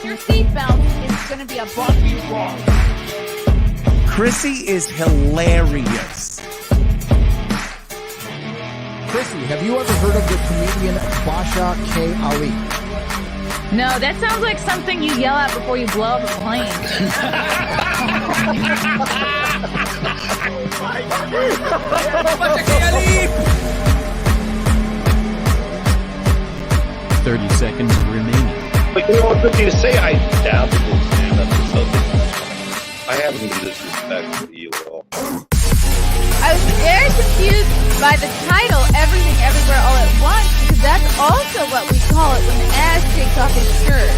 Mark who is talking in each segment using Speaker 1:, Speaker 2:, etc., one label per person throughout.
Speaker 1: on your seatbelt. It's going to be a bumpy ride.
Speaker 2: Chrissie is hilarious.
Speaker 3: Chrissie, have you ever heard of the comedian Basha K. Ali?
Speaker 1: No, that sounds like something you yell out before you blow up a plane.
Speaker 2: Basha K. Ali!
Speaker 4: 30 seconds remaining.
Speaker 5: But you know what, good thing to say, I dabbled in stand-up for something. I haven't been disrespectful to you at all.
Speaker 1: I was very confused by the title, Everything Everywhere All at Once, because that's also what we call it when the ass takes off his shirt.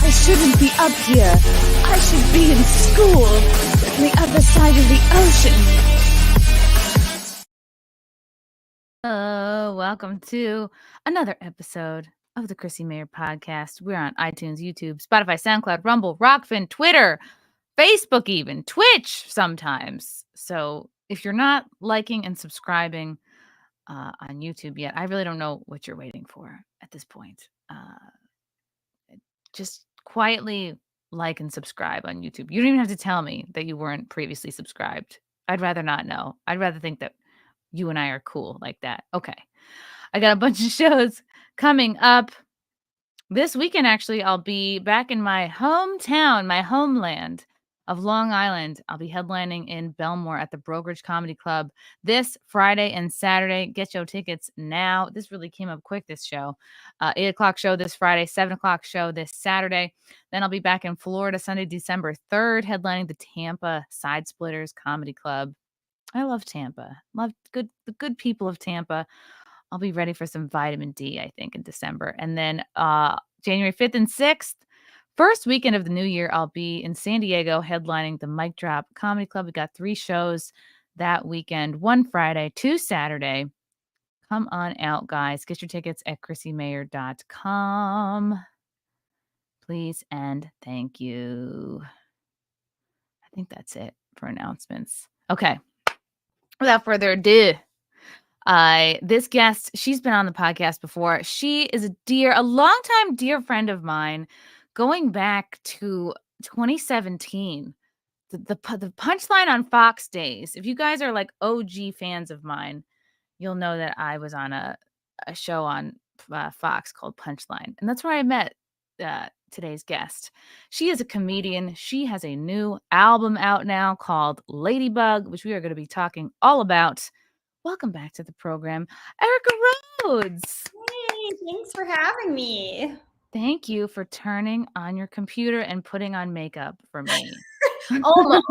Speaker 1: I shouldn't be up here. I should be in school on the other side of the ocean. Welcome to another episode of the Chrissie Mayr Podcast. We're on iTunes, YouTube, Spotify, SoundCloud, Rumble, Rockfin, Twitter, Facebook even, Twitch sometimes. So if you're not liking and subscribing on YouTube yet, I really don't know what you're waiting for at this point. Just quietly like and subscribe on YouTube. You don't even have to tell me that you weren't previously subscribed. I'd rather not know. I'd rather think that you and I are cool like that. Okay. I got a bunch of shows coming up. This weekend, actually, I'll be back in my hometown, my homeland of Long Island. I'll be headlining in Belmore at the Brokerage Comedy Club this Friday and Saturday. Get your tickets now. This really came up quick, this show. 8 o'clock show this Friday, 7 o'clock show this Saturday. Then I'll be back in Florida Sunday, December 3rd, headlining the Tampa Side Splitters Comedy Club. I love Tampa. Love the good people of Tampa. I'll be ready for some vitamin D, I think, in December. And then January 5th and 6th, first weekend of the new year, I'll be in San Diego headlining the Mic Drop Comedy Club. We got 3 shows that weekend, 1 Friday, 2 Saturday. Come on out, guys. Get your tickets at ChrissieMayr.com. Please and thank you. I think that's it for announcements. Okay. Without further ado, this guest, she's been on the podcast before. She is a longtime dear friend of mine, going back to 2017. The Punchline on Fox days. If you guys are like OG fans of mine, you'll know that I was on a show on Fox called Punchline, and that's where I met today's guest. She is a comedian. She has a new album out now called Ladybug, which we are going to be talking all about. Welcome back to the program, Erica Rhodes.
Speaker 6: Hey, thanks for having me.
Speaker 1: Thank you for turning on your computer and putting on makeup for me.
Speaker 6: Almost.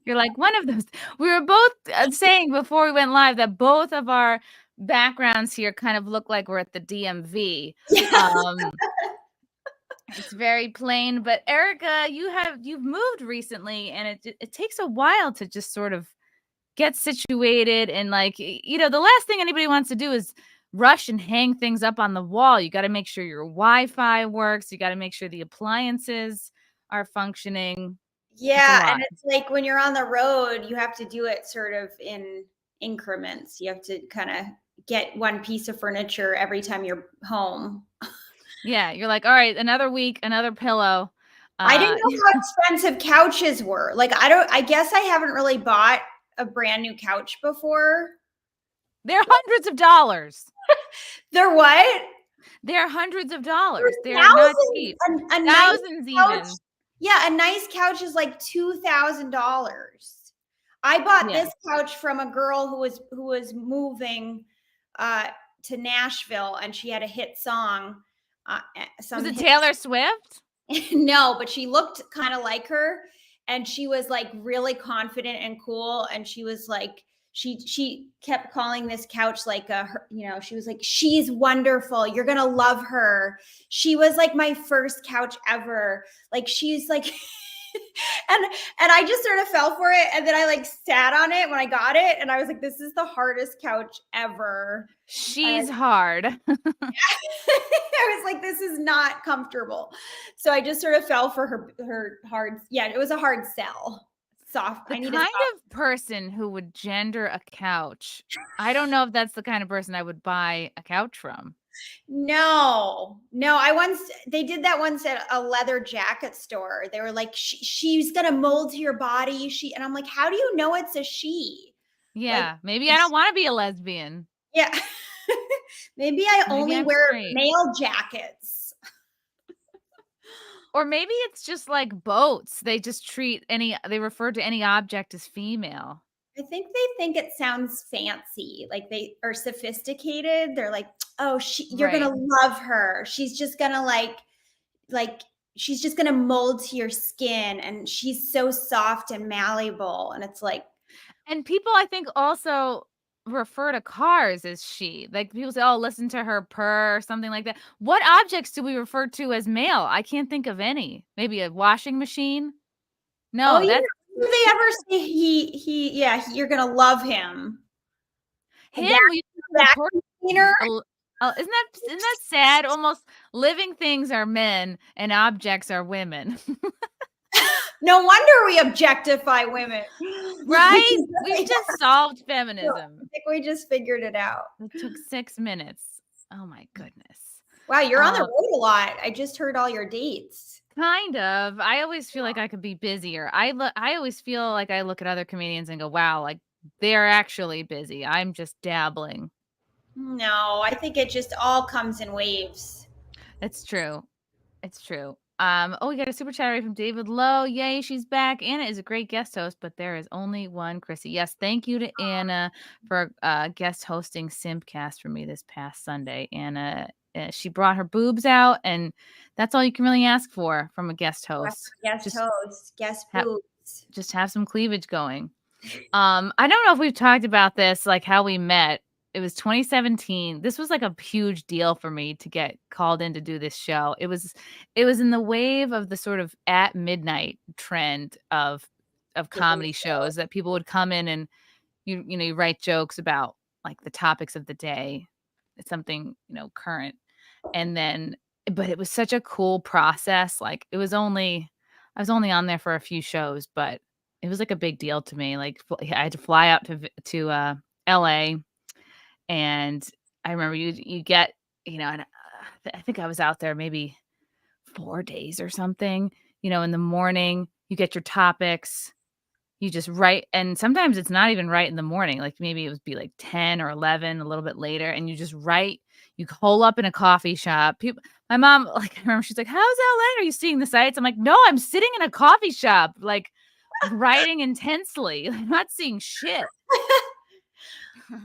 Speaker 1: You're like one of those. We were both saying before we went live that both of our backgrounds here kind of look like we're at the DMV. It's very plain, but Erica, you've moved recently, and it takes a while to just sort of get situated. And like, the last thing anybody wants to do is rush and hang things up on the wall. You got to make sure your Wi-Fi works. You got to make sure the appliances are functioning.
Speaker 6: Yeah, and it's like when you're on the road, you have to do it sort of in increments. You have to kind of get one piece of furniture every time you're home.
Speaker 1: Yeah, you're like, all right, another week, another pillow.
Speaker 6: I didn't know how expensive couches were. Like, I guess I haven't really bought a brand new couch before.
Speaker 1: They're hundreds of dollars.
Speaker 6: They're what?
Speaker 1: They're hundreds of dollars. They're
Speaker 6: thousands.
Speaker 1: not cheap.
Speaker 6: Thousands
Speaker 1: even.
Speaker 6: Yeah, a nice couch is like $2,000. I bought this couch from a girl who was moving to Nashville, and she had a hit song.
Speaker 1: Was it Taylor Swift?
Speaker 6: No, but she looked kind of like her, and she was like really confident and cool. And she was like, she kept calling this couch like she was like, she's wonderful. You're going to love her. She was like my first couch ever. Like, she's like, and I just sort of fell for it. And then I like sat on it when I got it. And I was like, this is the hardest couch ever.
Speaker 1: She's hard.
Speaker 6: I was like, this is not comfortable. So I just sort of fell for her hard. Yeah, it was a hard sell. soft.
Speaker 1: The
Speaker 6: I need a
Speaker 1: kind
Speaker 6: soft.
Speaker 1: of person who would gender a couch, I don't know if that's the kind of person I would buy a couch from.
Speaker 6: No. They did that once at a leather jacket store. They were like, she's gonna mold to your body. And I'm like, how do you know it's a she? Like,
Speaker 1: Yeah, maybe I don't wanna be a lesbian.
Speaker 6: yeah. Maybe I
Speaker 1: Maybe
Speaker 6: only
Speaker 1: I'm
Speaker 6: wear
Speaker 1: straight.
Speaker 6: male jackets.
Speaker 1: Or maybe it's just like boats. They refer to any object as female.
Speaker 6: I think they think it sounds fancy, like they are sophisticated. They're like, "Oh, you're
Speaker 1: Right.
Speaker 6: gonna love her. She's just gonna like she's just gonna mold to your skin, and she's so soft and malleable." And it's like,
Speaker 1: And people, I think, also refer to cars as she. Like, people say, "Oh, listen to her purr," or something like that. What objects do we refer to as male? I can't think of any. Maybe a washing machine?
Speaker 6: "Oh
Speaker 1: No,
Speaker 6: yeah,
Speaker 1: that's
Speaker 6: do they ever say you're gonna love him?" A
Speaker 1: him. We
Speaker 6: vacuum cleaner.
Speaker 1: isn't that sad? Almost living things are men and objects are women.
Speaker 6: No wonder we objectify women,
Speaker 1: Right? We've just solved
Speaker 6: I
Speaker 1: feminism.
Speaker 6: think we just figured it out.
Speaker 1: It took 6 minutes. Oh my goodness.
Speaker 6: Wow, you're on the
Speaker 1: Um,
Speaker 6: road a lot. I just heard all your dates.
Speaker 1: Kind of. I always feel like I could be busier. I always feel like I look at other comedians and go, "Wow, like they're actually busy. I'm just dabbling."
Speaker 6: No, I think it just all comes in waves.
Speaker 1: It's true. It's true. Oh, we got a super chat right from David Lowe. Yay, she's back. Anna is a great guest host, but there is only one Chrissy. Yes, thank you to Anna for guest hosting Simpcast for me this past Sunday. Anna, she brought her boobs out, and that's all you can really ask for from a guest host.
Speaker 6: Guest host, guest
Speaker 1: ha-
Speaker 6: boobs.
Speaker 1: Just have some cleavage going. I don't know if we've talked about this, like how we met. It was 2017. This was like a huge deal for me to get called in to do this show. It was in the wave of the sort of at midnight trend of comedy shows that people would come in and you write jokes about like the topics of the day. It's something, current. And then but it was such a cool process. Like I was only on there for a few shows, but it was like a big deal to me. Like I had to fly out to LA. And I remember you get, and I think I was out there maybe 4 days or something, in the morning, you get your topics, you just write. And sometimes it's not even right in the morning. Like maybe it would be like 10 or 11, a little bit later. And you just write, you hole up in a coffee shop. My mom, like, I remember she's like, "How's LA? Are you seeing the sights?" I'm like, "No, I'm sitting in a coffee shop, like writing intensely. I'm not seeing shit."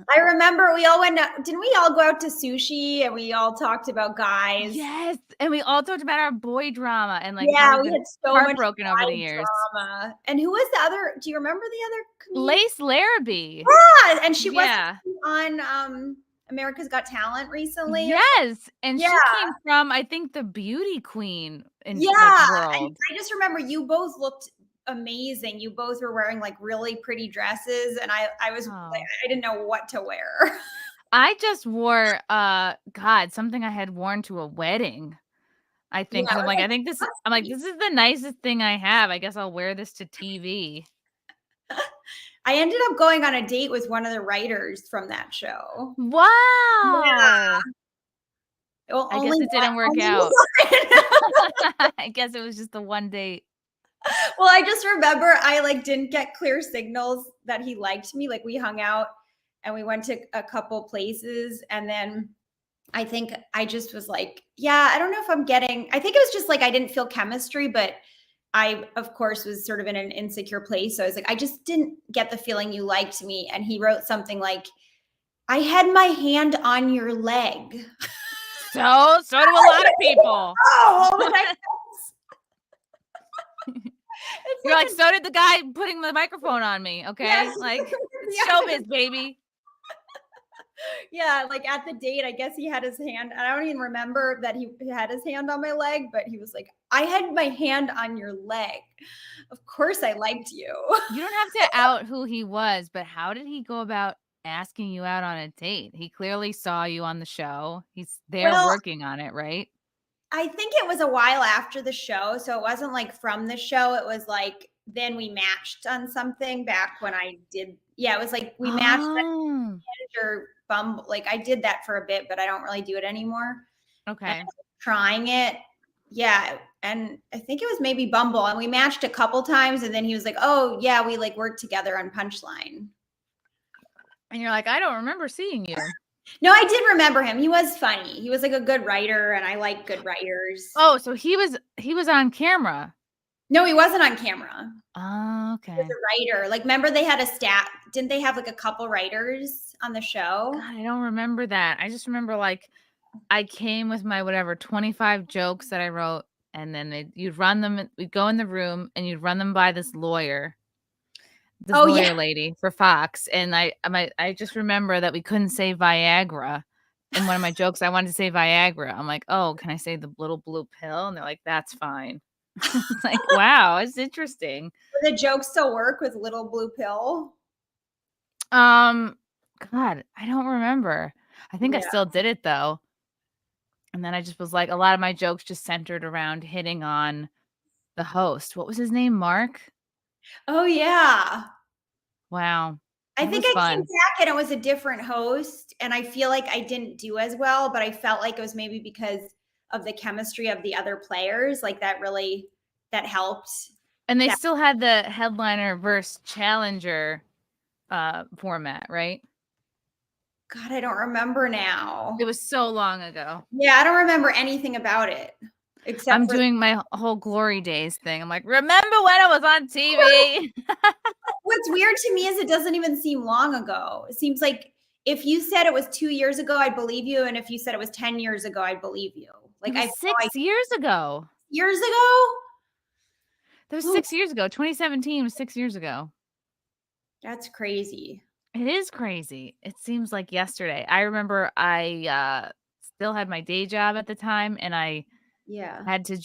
Speaker 6: I remember we all didn't we all go out to sushi and we all talked about guys?
Speaker 1: Yes, and we all talked about our boy drama and like
Speaker 6: Yeah,
Speaker 1: how
Speaker 6: we
Speaker 1: we've
Speaker 6: had
Speaker 1: been
Speaker 6: so much
Speaker 1: heartbroken over the
Speaker 6: guy
Speaker 1: years.
Speaker 6: drama. And who was the other? Do you remember the other comedian?
Speaker 1: Lace Larrabee.
Speaker 6: Yeah, and she was
Speaker 1: Yeah.
Speaker 6: on America's Got Talent recently.
Speaker 1: Yes, and she
Speaker 6: Yeah.
Speaker 1: came from, I think, the beauty queen in
Speaker 6: Yeah,
Speaker 1: like,
Speaker 6: and
Speaker 1: world.
Speaker 6: I just remember you both looked amazing. You both were wearing like really pretty dresses, and I was
Speaker 1: Oh.
Speaker 6: like, I didn't know what to wear.
Speaker 1: I just wore something I had worn to a wedding. I think 'cause
Speaker 6: Yeah,
Speaker 1: I'm like, this is the nicest thing I have. I guess I'll wear this to TV.
Speaker 6: I ended up going on a date with one of the writers from that show.
Speaker 1: Wow.
Speaker 6: Well,
Speaker 1: I guess
Speaker 6: only
Speaker 1: it didn't
Speaker 6: one-
Speaker 1: work
Speaker 6: only
Speaker 1: out.
Speaker 6: one.
Speaker 1: I guess it was just the one date.
Speaker 6: Well, I just remember I like didn't get clear signals that he liked me. Like we hung out and we went to a couple places, and then I think I just was like, yeah, I don't know if I think it was just like I didn't feel chemistry, but I of course was sort of in an insecure place. So I was like, I just didn't get the feeling you liked me. And he wrote something like, "I had my hand on your leg."
Speaker 1: So do a lot of people.
Speaker 6: Oh,
Speaker 1: You're like, so did the guy putting the microphone on me. Okay.
Speaker 6: Yes.
Speaker 1: Like
Speaker 6: Yeah.
Speaker 1: showbiz, baby.
Speaker 6: Yeah, like at the date, I guess he had his hand. I don't even remember that he had his hand on my leg, but he was like, "I had my hand on your leg. Of course I liked you."
Speaker 1: You don't have to out who he was, but how did he go about asking you out on a date? He clearly saw you on the show. He's there working on it, right?
Speaker 6: I think it was a while after the show. So it wasn't like from the show. It was like then we matched on something back when I did. Yeah, it was like we matched
Speaker 1: Oh,
Speaker 6: or Bumble. Like I did that for a bit, but I don't really do it anymore. And
Speaker 1: okay.
Speaker 6: trying it. Yeah. And I think it was maybe Bumble. And we matched a couple times. And then he was like, oh, yeah, we like worked together on Punchline.
Speaker 1: And you're like, I don't remember seeing you.
Speaker 6: No, I did remember him. He was funny. He was like a good writer, and I like good writers.
Speaker 1: Oh, so he was on camera.
Speaker 6: No, he wasn't on camera.
Speaker 1: Oh,
Speaker 6: He was
Speaker 1: okay.
Speaker 6: a writer. Like, remember they had a stat? Didn't they have like a couple writers on the show?
Speaker 1: God, I don't remember that. I just remember like I came with my whatever 25 jokes that I wrote, and then you'd run them. We'd go in the room and you'd run them by this lawyer
Speaker 6: Oh, yeah.
Speaker 1: lady for Fox. And I just remember that we couldn't say Viagra. In one of my jokes, I wanted to say Viagra. I'm like, oh, can I say the little blue pill? And they're like, that's fine. It's like, wow, it's interesting.
Speaker 6: Do the jokes still work with Little Blue Pill?
Speaker 1: God, I don't remember. I think I
Speaker 6: Yeah.
Speaker 1: still did it though. And then I just was like, a lot of my jokes just centered around hitting on the host. What was his name? Mark?
Speaker 6: Oh, yeah.
Speaker 1: Wow.
Speaker 6: I
Speaker 1: It
Speaker 6: think
Speaker 1: was
Speaker 6: I came
Speaker 1: fun.
Speaker 6: back and it was a different host, and I feel like I didn't do as well, but I felt like it was maybe because of the chemistry of the other players. Like that helped.
Speaker 1: And they
Speaker 6: Yeah.
Speaker 1: still had the headliner versus challenger format, right?
Speaker 6: God, I don't remember now.
Speaker 1: It was so long ago.
Speaker 6: Yeah, I don't remember anything about it except
Speaker 1: I'm
Speaker 6: for
Speaker 1: doing my whole glory days thing. I'm like, remember when it was on TV?
Speaker 6: what's weird to me is it doesn't even seem long ago. It seems like if you said it was 2 years ago, I'd believe you, and if you said it was 10 years ago, I'd believe you. Like
Speaker 1: It was 6 years ago.
Speaker 6: years ago?
Speaker 1: That was
Speaker 6: Oh.
Speaker 1: 6 years ago. 2017 was 6 years ago.
Speaker 6: That's crazy.
Speaker 1: It is crazy. It seems like yesterday. I remember I still had my day job at the time, and I
Speaker 6: Yeah.
Speaker 1: had to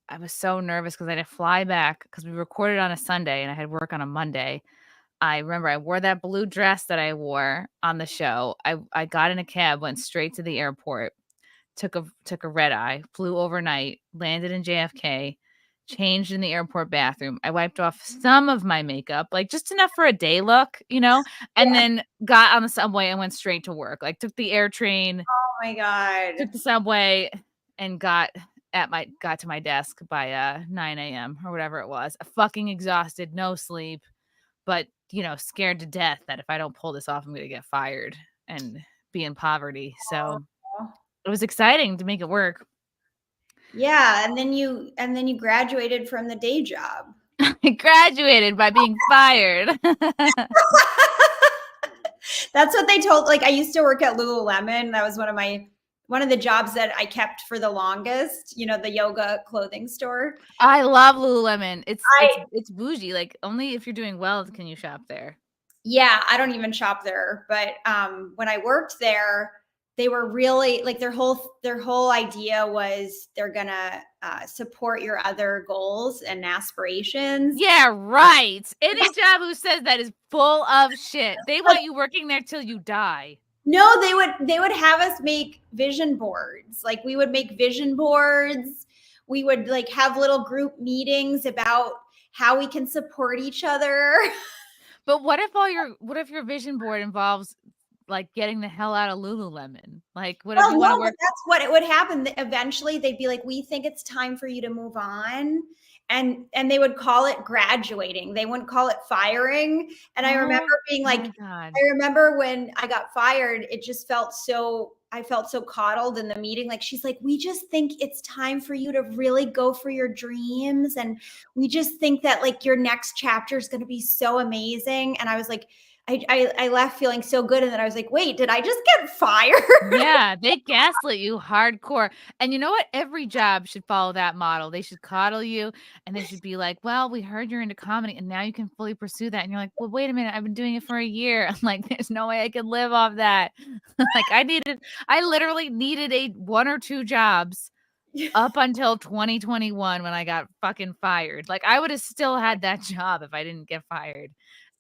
Speaker 1: I was so nervous because I had to fly back because we recorded on a Sunday and I had work on a Monday. I remember I wore that blue dress that I wore on the show. I got in a cab, went straight to the airport, took a red eye, flew overnight, landed in JFK, changed in the airport bathroom. I wiped off some of my makeup, like just enough for a day look, and then got on the subway and went straight to work. Like took the air train,
Speaker 6: Oh my God.
Speaker 1: took the subway, and got to my desk by 9 a.m. or whatever it was. Fucking exhausted, no sleep, but scared to death that if I don't pull this off, I'm gonna get fired and be in poverty. So it was exciting to make it work.
Speaker 6: Yeah, and then you graduated from the day job.
Speaker 1: I graduated by being fired.
Speaker 6: That's what they told. Like I used to work at Lululemon. That was one of the jobs that I kept for the longest. The yoga clothing store.
Speaker 1: I love Lululemon. It's bougie. Like only if you're doing well can you shop there.
Speaker 6: Yeah, I don't even shop there. But when I worked there, they were really like their whole idea was they're gonna support your other goals and aspirations.
Speaker 1: Yeah, right. Any job who says that is full of shit. They want you working there till you die.
Speaker 6: No, they would have us make vision boards. Like we would make vision boards. We would like have little group meetings about how we can support each other.
Speaker 1: But what if your vision board involves like getting the hell out of Lululemon? Like what if you want to work?
Speaker 6: That's what it would happen. Eventually they'd be like, we think it's time for you to move on. And they would call it graduating. They wouldn't call it firing. And I remember being like, I remember when I got fired, it just I felt so coddled in the meeting. Like, she's like, we just think it's time for you to really go for your dreams. And we just think that like your next chapter is going to be so amazing. And I was like, I left feeling so good. And then I was like, wait, did I just get fired?
Speaker 1: Yeah, they gaslit you hardcore. And you know what? Every job should follow that model. They should coddle you and they should be like, well, we heard you're into comedy and now you can fully pursue that. And you're like, well, wait a minute. I've been doing it for a year. I'm like, there's no way I can live off that. Like I literally needed 1 or 2 jobs up until 2021 when I got fucking fired. Like I would have still had that job if I didn't get fired.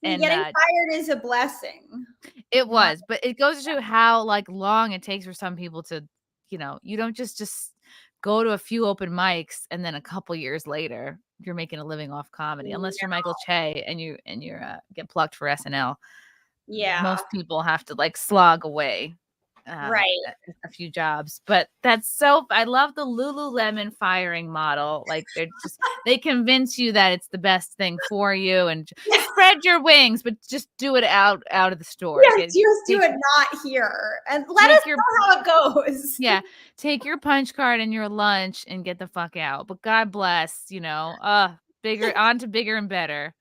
Speaker 1: And
Speaker 6: getting fired is a blessing.
Speaker 1: It was, but it goes to show how like long it takes for some people to, you don't just go to a few open mics and then a couple years later you're making a living off comedy, unless you're Michael Che and you get plucked for SNL.
Speaker 6: Yeah.
Speaker 1: Most people have to like slog away
Speaker 6: Right.
Speaker 1: a few jobs. But that's so I love the Lululemon firing model. Like they convince you that it's the best thing for you and spread your wings, but just do it out of the store.
Speaker 6: Yes, just do it not here. And let us know how it goes.
Speaker 1: Yeah. Take your punch card and your lunch and get the fuck out. But God bless, bigger on to bigger and better.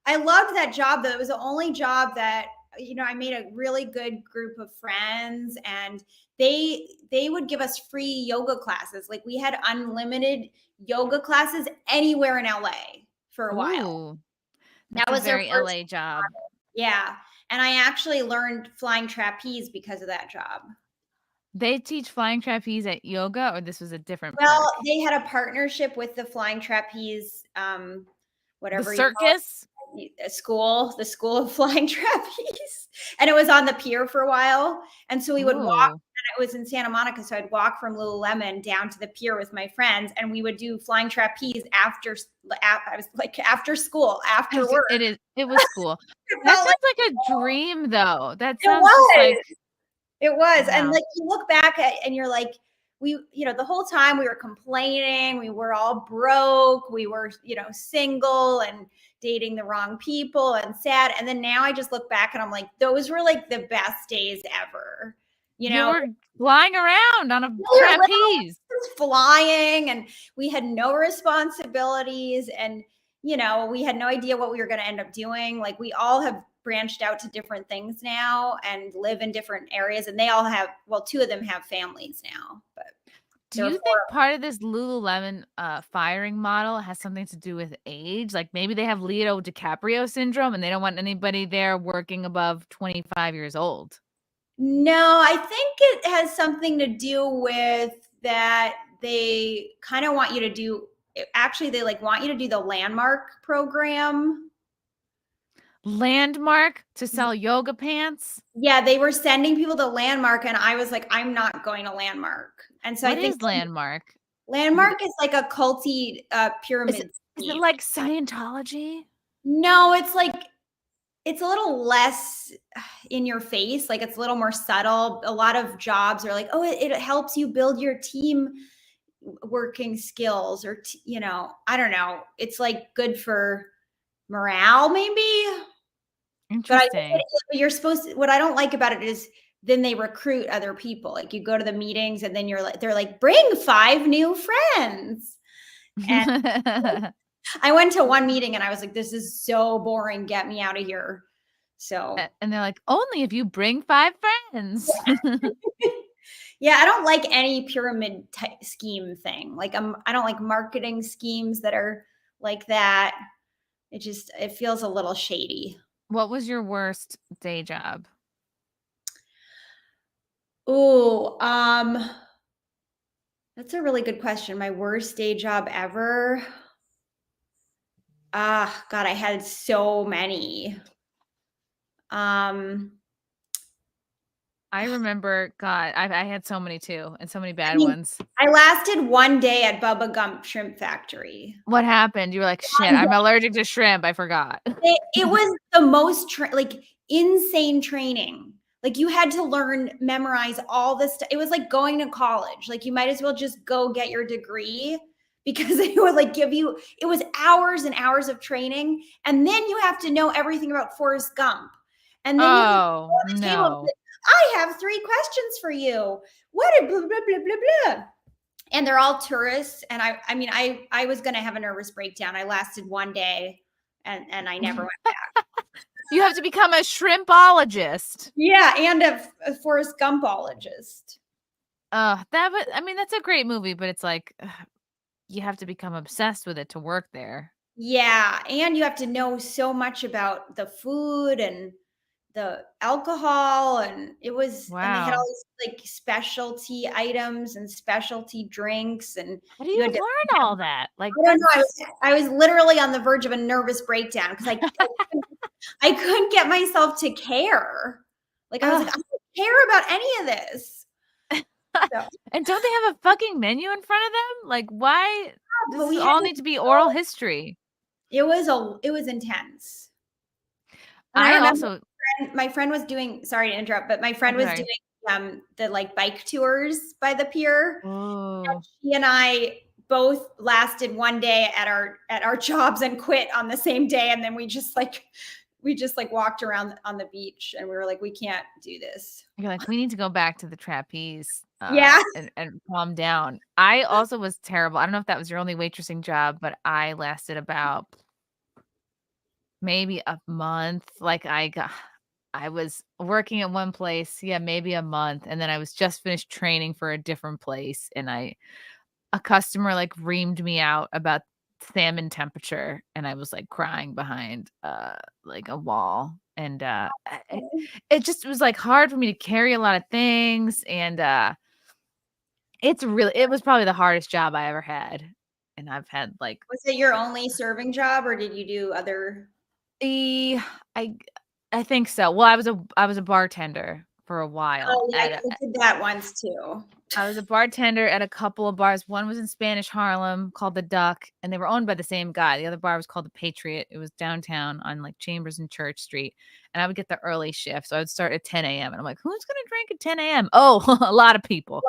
Speaker 6: I loved that job though. It was the only job that I made a really good group of friends, and they would give us free yoga classes. Like we had unlimited yoga classes anywhere in LA for a while.
Speaker 1: That was a very LA job.
Speaker 6: Yeah. And I actually learned flying trapeze because of that job.
Speaker 1: They teach flying trapeze at yoga, or this was a different
Speaker 6: Well, they had a partnership with the flying trapeze, whatever.
Speaker 1: The circus?
Speaker 6: The school of flying trapeze. And it was on the pier for a while. And so we would walk, and it was in Santa Monica. So I'd walk from Lululemon down to the pier with my friends, and we would do flying trapeze after school, after work.
Speaker 1: It was cool. That sounds like a dream though. That sounds
Speaker 6: it was. Wow. And like you look back at and you're like, the whole time we were complaining, we were all broke, we were, single and dating the wrong people and sad. And then now I just look back and I'm like, those were like the best days ever. You
Speaker 1: were flying around on a trapeze.
Speaker 6: Flying, and we had no responsibilities, and we had no idea what we were going to end up doing. Like we all have branched out to different things now and live in different areas, and they all have, two of them have families now. But
Speaker 1: do you think part of this Lululemon firing model has something to do with age? Like maybe they have Leo DiCaprio syndrome and they don't want anybody there working above 25 years old?
Speaker 6: No, I think it has something to do with that they kind of want you to do, actually they want you to do the Landmark program.
Speaker 1: Landmark to sell yoga pants?
Speaker 6: Yeah, they were sending people to Landmark, and I was like, I'm not going to Landmark. And so
Speaker 1: what
Speaker 6: I think
Speaker 1: is Landmark?
Speaker 6: Landmark is like a culty pyramid.
Speaker 1: Is it like Scientology?
Speaker 6: No, it's a little less in your face. Like it's a little more subtle. A lot of jobs are like, it helps you build your team working skills, or, I don't know. It's like good for morale, maybe.
Speaker 1: Interesting.
Speaker 6: But what I don't like about it is then they recruit other people. Like you go to the meetings and then they're like, bring 5 new friends. And I went to one meeting and I was like, this is so boring. Get me out of here. So,
Speaker 1: and they're like, only if you bring 5 friends.
Speaker 6: Yeah. I don't like any pyramid scheme thing. Like I don't like marketing schemes that are like that. It feels a little shady.
Speaker 1: What was your worst day job?
Speaker 6: Oh, that's a really good question. My worst day job ever. God, I had so many.
Speaker 1: I remember, God, I had so many too, and so many bad ones.
Speaker 6: I lasted one day at Bubba Gump Shrimp Factory.
Speaker 1: What happened? You were like, shit, I'm allergic to shrimp. I forgot.
Speaker 6: It was the most insane training. Like you had to memorize all this stuff. It was like going to college. Like you might as well just go get your degree, because they would give you, it was hours and hours of training. And then you have to know everything about Forrest Gump. And then
Speaker 1: no.
Speaker 6: I have 3 questions for you. What blah, blah, blah, blah, blah. And they're all tourists. And I was going to have a nervous breakdown. I lasted one day and I never went back.
Speaker 1: You have to become a shrimpologist.
Speaker 6: Yeah. And a Forrest Gumpologist.
Speaker 1: That's a great movie, but it's like, you have to become obsessed with it to work there.
Speaker 6: Yeah. And you have to know so much about the food and the alcohol, and it was,
Speaker 1: wow.
Speaker 6: And they had all these specialty items and specialty drinks. And
Speaker 1: how do you learn all that? Like,
Speaker 6: I don't know. I was literally on the verge of a nervous breakdown because I couldn't get myself to care. Like I was like, I don't care about any of this.
Speaker 1: So. And don't they have a fucking menu in front of them? Like, why? This
Speaker 6: but we
Speaker 1: all
Speaker 6: had
Speaker 1: need to be oral history.
Speaker 6: it was intense. And I
Speaker 1: I
Speaker 6: remember
Speaker 1: also
Speaker 6: my friend was doing, sorry to interrupt, but my friend was
Speaker 1: sorry.
Speaker 6: doing the like bike tours by the pier.
Speaker 1: Oh,
Speaker 6: She and I both lasted one day at our jobs and quit on the same day, and then we just like walked around on the beach, and we were like, we can't do this.
Speaker 1: you're like, we need to go back to the trapeze
Speaker 6: Yeah.
Speaker 1: and calm down. I also was terrible. I don't know if that was your only waitressing job, but I lasted about maybe a month. Like I was working at one place, yeah, maybe a month, and then I was just finished training for a different place, and a customer like reamed me out about salmon temperature, and I was like crying behind like a wall, and it just was like hard for me to carry a lot of things, and it was probably the hardest job I ever had, and I've had like
Speaker 6: Was it your only serving job, or did you do other?
Speaker 1: the I think so. Well, I was a bartender for a while
Speaker 6: Oh, yeah,
Speaker 1: at
Speaker 6: I did that once too.
Speaker 1: I was a bartender at a couple of bars. One was in Spanish Harlem called The Duck, and they were owned by the same guy. The other bar was called The Patriot. It was downtown on like Chambers and Church Street. And I would get the early shift. So I would start at 10 a.m. And I'm like, who's going to drink at 10 a.m.? Oh, a lot of people.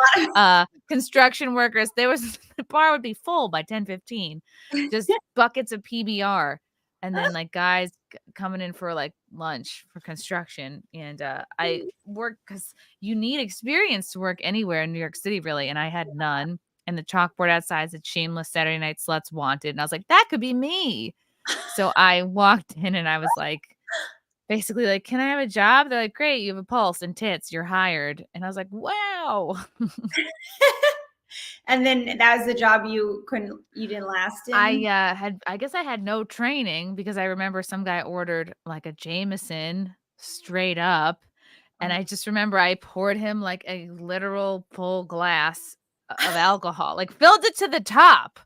Speaker 1: Construction workers. The bar would be full by 10:15. Just buckets of PBR. And then like guys coming in for like lunch for construction. And I worked because you need experience to work anywhere in New York City, really. And I had none. And the chalkboard outside said shameless Saturday night sluts wanted. And I was like, that could be me. So I walked in and I was like, basically like, can I have a job? They're like, great, you have a pulse and tits, you're hired. And I was like, wow.
Speaker 6: And then that was the job you didn't last in?
Speaker 1: I guess I had no training because I remember some guy ordered like a Jameson straight up. And I just remember I poured him like a literal full glass of alcohol, like filled it to the top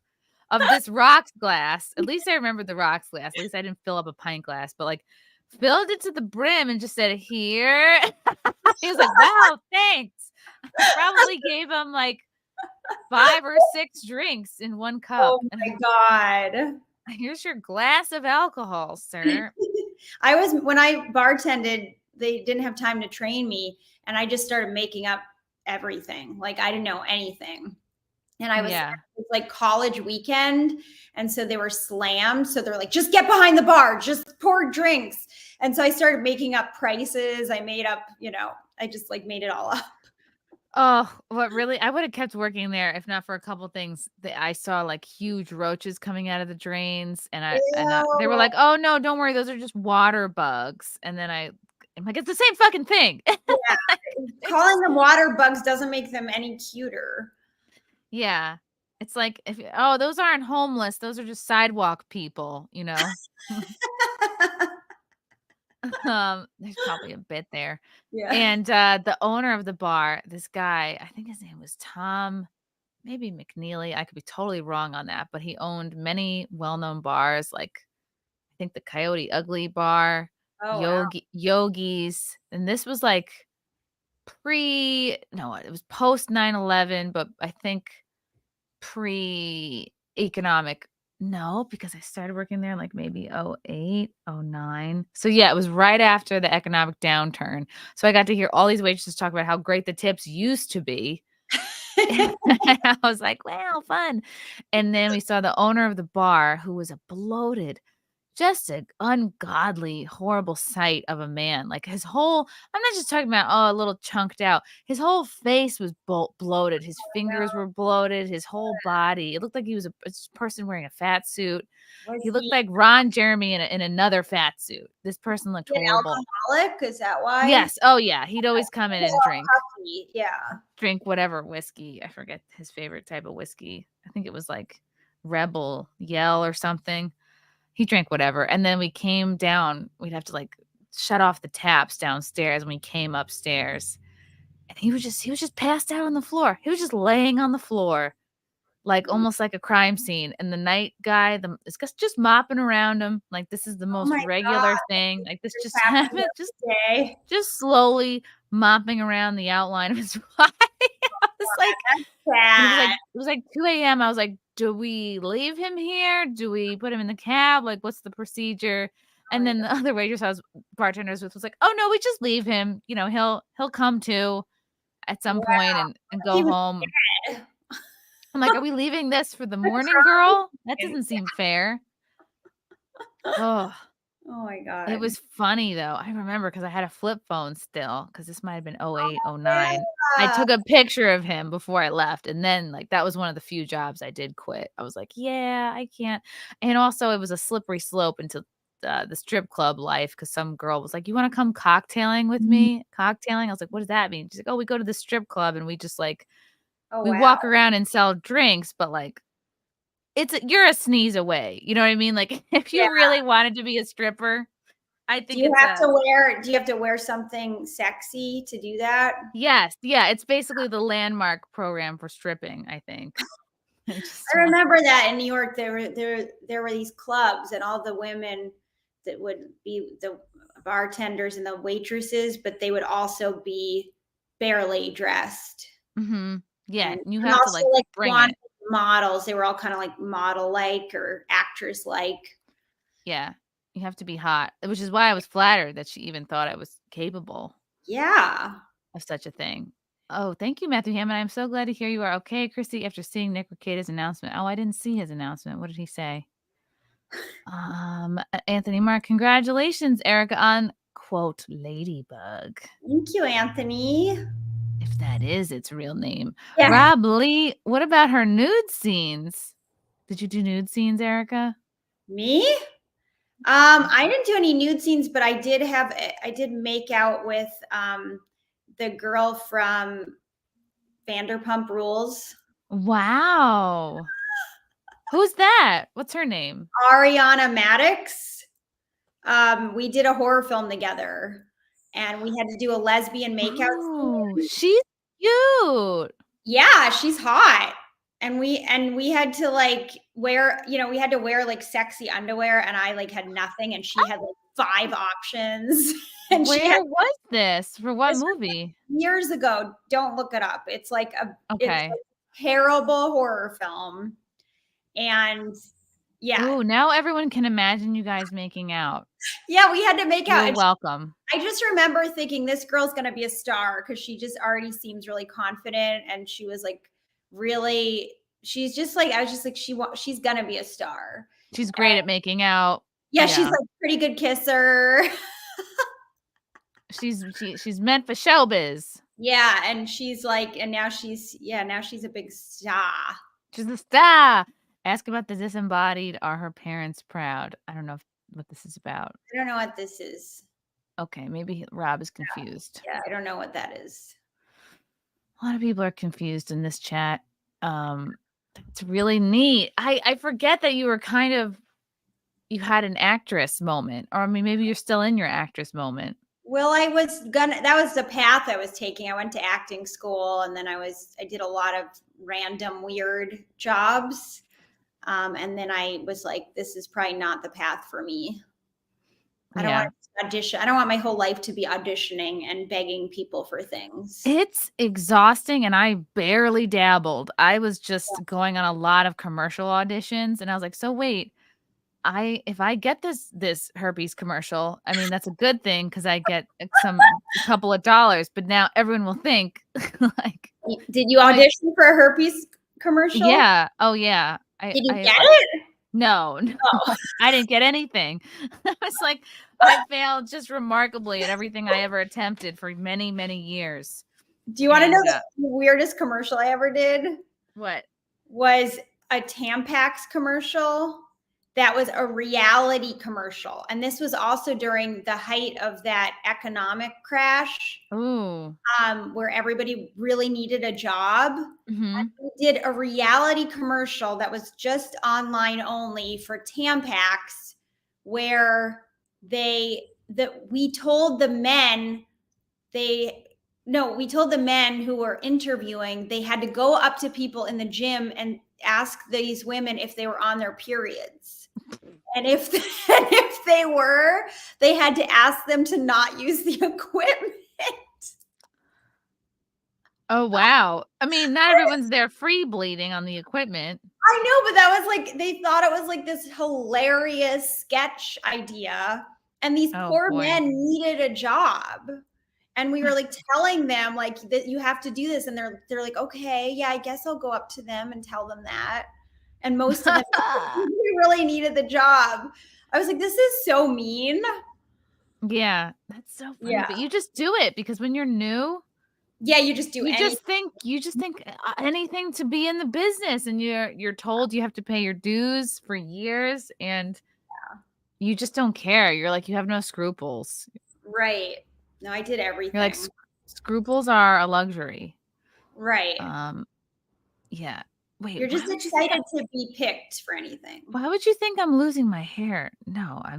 Speaker 1: of this rocks glass. At least I remember the rocks glass. At least I didn't fill up a pint glass, but like filled it to the brim and just said, here. He was like, wow, thanks. I probably gave him like 5 or 6 drinks in one cup.
Speaker 6: Oh my God.
Speaker 1: Here's your glass of alcohol, sir.
Speaker 6: When I bartended, they didn't have time to train me, and I just started making up everything. Like I didn't know anything. And it was like college weekend. And so they were slammed. So they're like, just get behind the bar, just pour drinks. And so I started making up prices. I made up, I just like made it all up.
Speaker 1: Oh, what really? I would have kept working there if not for a couple things. I saw like huge roaches coming out of the drains, and they were like, "Oh no, don't worry, those are just water bugs." And then I'm like, "It's the same fucking thing."
Speaker 6: Yeah. Calling them water bugs doesn't make them any cuter.
Speaker 1: Yeah, it's like those aren't homeless; those are just sidewalk people, There's probably a bit there.
Speaker 6: Yeah.
Speaker 1: And the owner of the bar, this guy, I think his name was Tom, maybe McNeely. I could be totally wrong on that, but he owned many well-known bars, like I think the Coyote Ugly Bar, Yogi's, and this was like it was post 9/11, but I think pre-economic. No, because I started working there like maybe 08, 09. So yeah, it was right after the economic downturn. So I got to hear all these waitresses talk about how great the tips used to be. I was like, wow, fun. And then we saw the owner of the bar, who was a bloated, just an ungodly, horrible sight of a man. Like I'm not just talking about, a little chunked out. His whole face was bloated. His fingers were bloated. His whole body. It looked like he was a person wearing a fat suit. He looked like Ron Jeremy in another fat suit. This person looked horrible.
Speaker 6: Alcoholic? Is that why?
Speaker 1: Yes. Oh yeah. He'd always come in and drink.
Speaker 6: Yeah.
Speaker 1: Drink whatever whiskey. I forget his favorite type of whiskey. I think it was like Rebel Yell or something. He drank whatever. And then we came down. We'd have to like shut off the taps downstairs when we came upstairs. And he was just passed out on the floor. He was just laying on the floor, like almost like a crime scene. And the night guy, it's just mopping around him. Like this is the most regular thing. Like this just happened. Just slowly mopping around the outline of his body. I was like, it was like 2 a.m. I was like, do we leave him here? Do we put him in the cab? Like, what's the procedure? And then the other waitress I was bartenders with was like, oh no, we just leave him. You know, he'll come to at some point and go
Speaker 6: He was
Speaker 1: home.
Speaker 6: dead.
Speaker 1: I'm like, are we leaving this for the morning girl? That doesn't seem fair. Oh,
Speaker 6: Oh my God.
Speaker 1: it was funny though. I remember because I had a flip phone still because this might have been 08, 09. I took a picture of him before I left. And then like that was one of the few jobs I did quit. I was like, yeah, I can't. And also it was a slippery slope into the strip club life because some girl was like, you want to come cocktailing with me? Cocktailing? I was like, what does that mean? She's like, oh, we go to the strip club and we just like
Speaker 6: Oh,
Speaker 1: we
Speaker 6: wow.
Speaker 1: walk around and sell drinks, but like you're a sneeze away. You know what I mean? Like if you really wanted to be a stripper, I think
Speaker 6: Do you have to wear something sexy to do that?
Speaker 1: Yes. Yeah. It's basically the landmark program for stripping, I think.
Speaker 6: I remember that in New York, there were these clubs and all the women that would be the bartenders and the waitresses, but they would also be barely dressed.
Speaker 1: Mm-hmm. Yeah.
Speaker 6: And
Speaker 1: You have to
Speaker 6: also,
Speaker 1: like bring it.
Speaker 6: models. They were all kind of like model-like or actress-like.
Speaker 1: Yeah. You have to be hot, which is why I was flattered that she even thought I was capable
Speaker 6: Yeah.
Speaker 1: of such a thing. Oh, thank you, Matthew Hammond. I'm so glad to hear you are okay, Chrissy, after seeing Nick Rekida's announcement. Oh, I didn't see his announcement. What did he say? Anthony Mark, congratulations, Erica, on quote Ladybug.
Speaker 6: Thank you, Anthony.
Speaker 1: If that is its real name.
Speaker 6: Yeah.
Speaker 1: Rob Lee, what about her nude scenes? Did you do nude scenes, Erica?
Speaker 6: Me? I didn't do any nude scenes, but I did make out with the girl from Vanderpump Rules.
Speaker 1: Wow. Who's that? What's her name?
Speaker 6: Ariana Madix. We did a horror film together and we had to do a lesbian makeout.
Speaker 1: Oh, she's cute.
Speaker 6: Yeah, she's hot. And we had to like wear, we had to wear like sexy underwear and I like had nothing and she had like 5 options. And
Speaker 1: where was this? For what movie?
Speaker 6: Years ago. Don't look it up. It's like it's
Speaker 1: okay.
Speaker 6: a terrible horror film. And yeah.
Speaker 1: Ooh, now everyone can imagine you guys making out.
Speaker 6: Yeah, we had to make out.
Speaker 1: You're welcome.
Speaker 6: I just remember thinking this girl's going to be a star because she just already seems really confident. And she was like, really, she's just like, I was just like, she's going to be a star.
Speaker 1: She's great at making out.
Speaker 6: Yeah, she's like pretty good kisser.
Speaker 1: She's meant for showbiz.
Speaker 6: Yeah, and she's like, and now she's a big star.
Speaker 1: She's a star. Ask about the disembodied. Are her parents proud? I don't know what this is about.
Speaker 6: I don't know what this is.
Speaker 1: Okay, maybe Rob is confused.
Speaker 6: Yeah, I don't know what that is.
Speaker 1: A lot of people are confused in this chat. It's really neat. I forget that you were you had an actress moment, or I mean, maybe you're still in your actress moment.
Speaker 6: Well, that was the path I was taking. I went to acting school and then I did a lot of random weird jobs. And then I was like, this is probably not the path for me. I don't want to audition. I don't want my whole life to be auditioning and begging people for things.
Speaker 1: It's exhausting and I barely dabbled. I was just going on a lot of commercial auditions and I was like, so wait, if I get this herpes commercial, I mean, that's a good thing because I get a couple of dollars, but now everyone will think like.
Speaker 6: Did you audition for a herpes commercial?
Speaker 1: Yeah. Oh yeah.
Speaker 6: Did you get it?
Speaker 1: No,
Speaker 6: Oh.
Speaker 1: I didn't get anything. I was like, I failed just remarkably at everything I ever attempted for many, many years.
Speaker 6: Do you want to know the weirdest commercial I ever did?
Speaker 1: What?
Speaker 6: Was a Tampax commercial that was a reality commercial. And this was also during the height of that economic crash.
Speaker 1: Ooh.
Speaker 6: Where everybody really needed a job.
Speaker 1: Mm-hmm.
Speaker 6: And we did a reality commercial that was just online only for Tampax, where we told the men who were interviewing, they had to go up to people in the gym and ask these women if they were on their periods. And if they were, they had to ask them to not use the equipment.
Speaker 1: Oh, wow. I mean, not everyone's there free bleeding on the equipment.
Speaker 6: I know, but that was like, they thought it was like this hilarious sketch idea. And these
Speaker 1: Oh,
Speaker 6: poor
Speaker 1: boy.
Speaker 6: men needed a job. And we were like telling them like that you have to do this. And they're like, okay, yeah, I guess I'll go up to them and tell them that. And most of them really needed the job. I was like, this is so mean.
Speaker 1: Yeah, that's so funny.
Speaker 6: Yeah.
Speaker 1: But you just do it because when you're new,
Speaker 6: Yeah, you just do
Speaker 1: you
Speaker 6: anything.
Speaker 1: just think anything to be in the business, and you're told you have to pay your dues for years, and you just don't care. You're like, you have no scruples.
Speaker 6: Right. No, I did everything.
Speaker 1: You're like, scruples are a luxury.
Speaker 6: Right.
Speaker 1: Yeah. Wait,
Speaker 6: You're just
Speaker 1: why would you think
Speaker 6: excited to be picked for anything.
Speaker 1: why would you think I'm losing my hair? No, I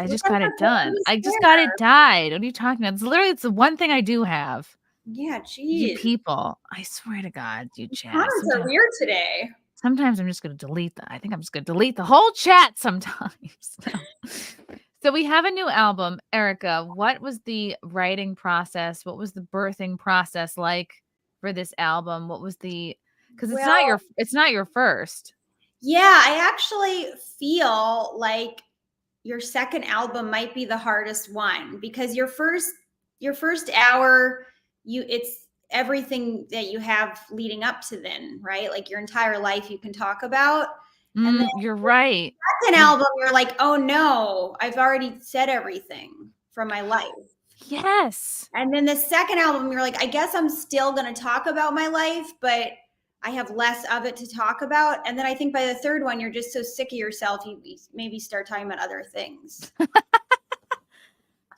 Speaker 1: just got it
Speaker 6: Look at
Speaker 1: done.
Speaker 6: Courtney's
Speaker 1: I just got it
Speaker 6: hair.
Speaker 1: dyed. What are you talking about? It's the one thing I do have.
Speaker 6: Yeah,
Speaker 1: You
Speaker 6: geez.
Speaker 1: people, I swear to God, you chat.
Speaker 6: Comments are weird today.
Speaker 1: Sometimes I'm just going to delete that. I think I'm just going to delete the whole chat sometimes. So we have a new album. Erica, what was the writing process? What was the birthing process like for this album? What was because it's not your first.
Speaker 6: Yeah, I actually feel like your second album might be the hardest one because your first hour, it's everything that you have leading up to then, right? Like your entire life you can talk about. And then
Speaker 1: You're right.
Speaker 6: second album, you're like, oh no, I've already said everything from my life.
Speaker 1: Yes.
Speaker 6: And then the second album, you're like, I guess I'm still going to talk about my life, but I have less of it to talk about. And then I think by the third one, you're just so sick of yourself, you maybe start talking about other things.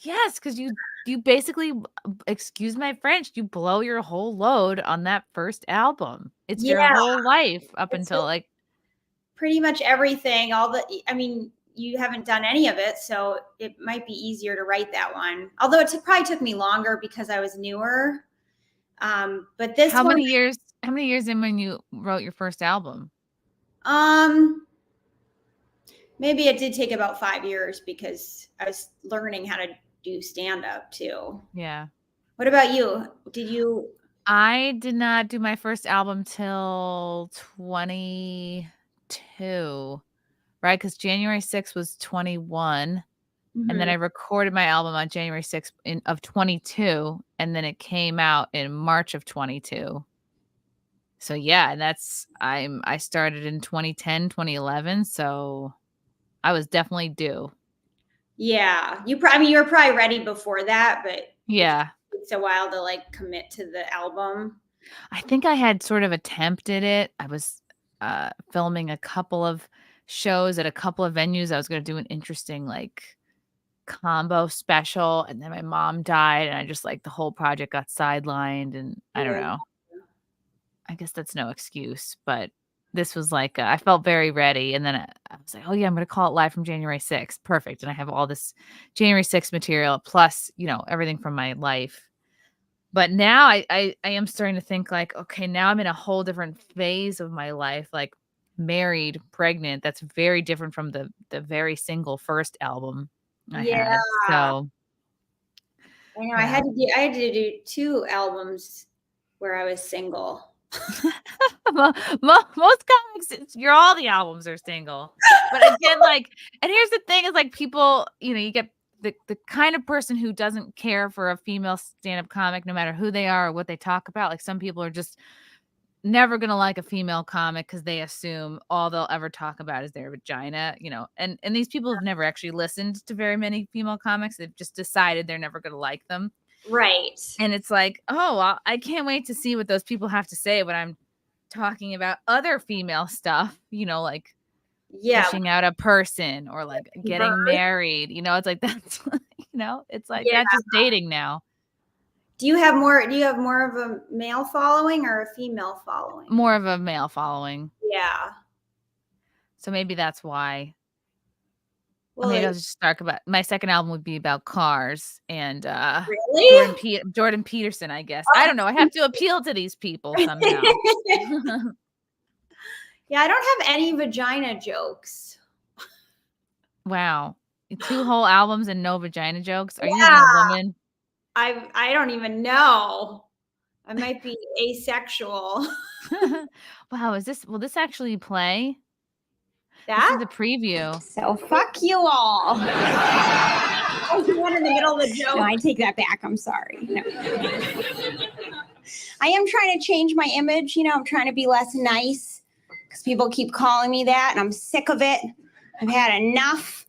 Speaker 1: Yes, because you basically, excuse my French, you blow your whole load on that first album. It's your
Speaker 6: Yeah.
Speaker 1: whole life up
Speaker 6: It's
Speaker 1: until like
Speaker 6: pretty much everything. I mean, you haven't done any of it, so it might be easier to write that one. Although it probably took me longer because I was newer. But this
Speaker 1: how
Speaker 6: one,
Speaker 1: many years in when you wrote your first album?
Speaker 6: maybe it did take about 5 years because I was learning how to do stand-up too.
Speaker 1: Yeah.
Speaker 6: What about you? Did you?
Speaker 1: I did not do my first album till 22, right? Because January 6th was 21. And then I recorded my album on January 6th of 22. And then it came out in March of 22. So yeah, and I started in 2010, 2011. So I was definitely due.
Speaker 6: Yeah, you were probably ready before that, but
Speaker 1: Yeah.
Speaker 6: it takes a while to like commit to the album.
Speaker 1: I think I had sort of attempted it. I was filming a couple of shows at a couple of venues. I was going to do an interesting like combo special, and then my mom died, and I just like the whole project got sidelined, and I don't know. I guess that's no excuse, but this was like I felt very ready, and then I was like, oh yeah, I'm going to call it Live from January 6th. Perfect. And I have all this January 6th material plus, everything from my life. But now I am starting to think like, okay, now I'm in a whole different phase of my life, like married, pregnant. That's very different from the very single first album I had. So
Speaker 6: I know I had to do 2 albums where I was single.
Speaker 1: Most comics, all the albums are single. But again, like, and here's the thing is like people, you get the kind of person who doesn't care for a female stand-up comic, no matter who they are or what they talk about. Like some people are just never going to like a female comic because they assume all they'll ever talk about is their vagina, and these people have never actually listened to very many female comics. They've just decided they're never going to like them.
Speaker 6: Right.
Speaker 1: And it's like, oh, well, I can't wait to see what those people have to say when I'm talking about other female stuff, like pushing out a person or like getting married, it's like that's it's like that's just dating now.
Speaker 6: Do you have more of a male following or a female following?
Speaker 1: More of a male following.
Speaker 6: Yeah.
Speaker 1: So maybe that's why.
Speaker 6: Well,
Speaker 1: maybe I'll just talk about my second album would be about cars and
Speaker 6: really?
Speaker 1: Jordan Peterson, I guess. I don't know. I have to appeal to these people somehow.
Speaker 6: Yeah, I don't have any vagina jokes.
Speaker 1: Wow. 2 whole albums and no vagina jokes? Are you even a woman?
Speaker 6: I don't even know. I might be asexual.
Speaker 1: Wow, will this actually play? This is
Speaker 6: That?
Speaker 1: the preview.
Speaker 4: So fuck you all.
Speaker 6: Oh, the one in the middle of the joke.
Speaker 4: No, I take that back. I'm sorry. No. I am trying to change my image. I'm trying to be less nice because people keep calling me that and I'm sick of it. I've had enough.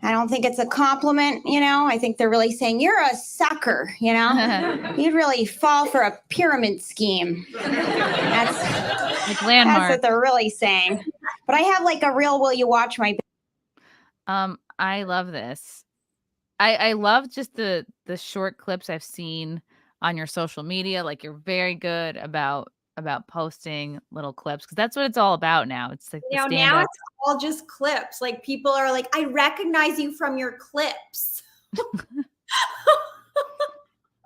Speaker 4: I don't think it's a compliment. I think they're really saying you're a sucker. You'd really fall for a pyramid scheme. That's
Speaker 1: Like Landmark.
Speaker 4: That's what they're really saying. But I have like a real will you watch my
Speaker 1: I love this. I love just the short clips I've seen on your social media. Like you're very good about posting little clips because that's what it's all about now. It's like the
Speaker 6: now
Speaker 1: stand-up.
Speaker 6: it's all just clips. Like people are like, I recognize you from your clips.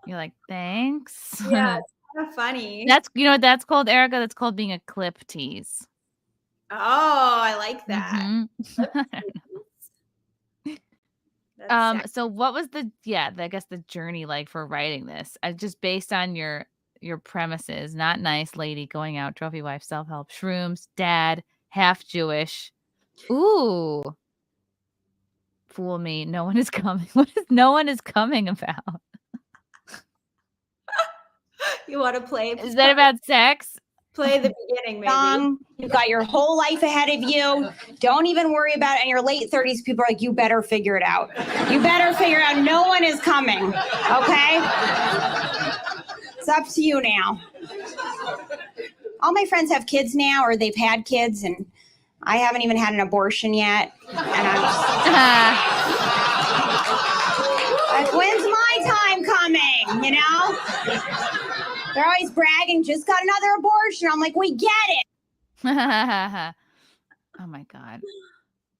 Speaker 1: You're like, thanks.
Speaker 6: Yeah, it's kind of funny.
Speaker 1: That's what that's called, Erica. That's called being a clip tease.
Speaker 6: Oh, I like that.
Speaker 1: Mhm.
Speaker 6: That's sexy.
Speaker 1: So what was I guess the journey like for writing this? Just based on your premises, not nice lady, going out, trophy wife, self-help, shrooms, dad, half Jewish. Ooh. Fool me. No one is coming. What is no one is coming about?
Speaker 6: You want to play?
Speaker 1: Is that about sex?
Speaker 6: Play the beginning, maybe.
Speaker 4: young. You've got your whole life ahead of you. Don't even worry about it. In your late 30s, people are like, you better figure it out. You better figure out no one is coming. Okay? It's up to you now. All my friends have kids now, or they've had kids, and I haven't even had an abortion yet. And I'm just like, when's my time coming? They're always bragging, just got another abortion. I'm like, we get it.
Speaker 1: Oh my God.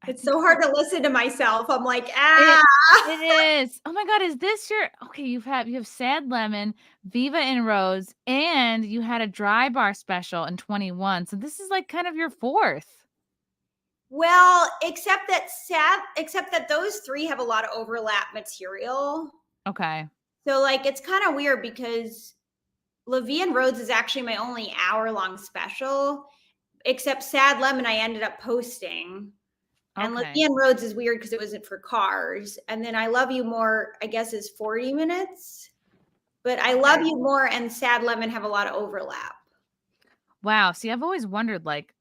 Speaker 6: It's so hard to listen to myself. I'm like, ah.
Speaker 1: It is. Oh my God. Is this your okay? You have Sad Lemon, Viva and Rose, and you had a dry bar special in 21. So this is like kind of your fourth.
Speaker 6: Well, except that those three have a lot of overlap material.
Speaker 1: Okay.
Speaker 6: So like it's kind of weird because Levy and Rhodes is actually my only hour-long special, except Sad Lemon I ended up posting. And
Speaker 1: Okay.
Speaker 6: Levy and Rhodes is weird because it wasn't for cars. And then I Love You More, I guess, is 40 minutes. But I Love You More and Sad Lemon have a lot of overlap.
Speaker 1: Wow. See, I've always wondered, like,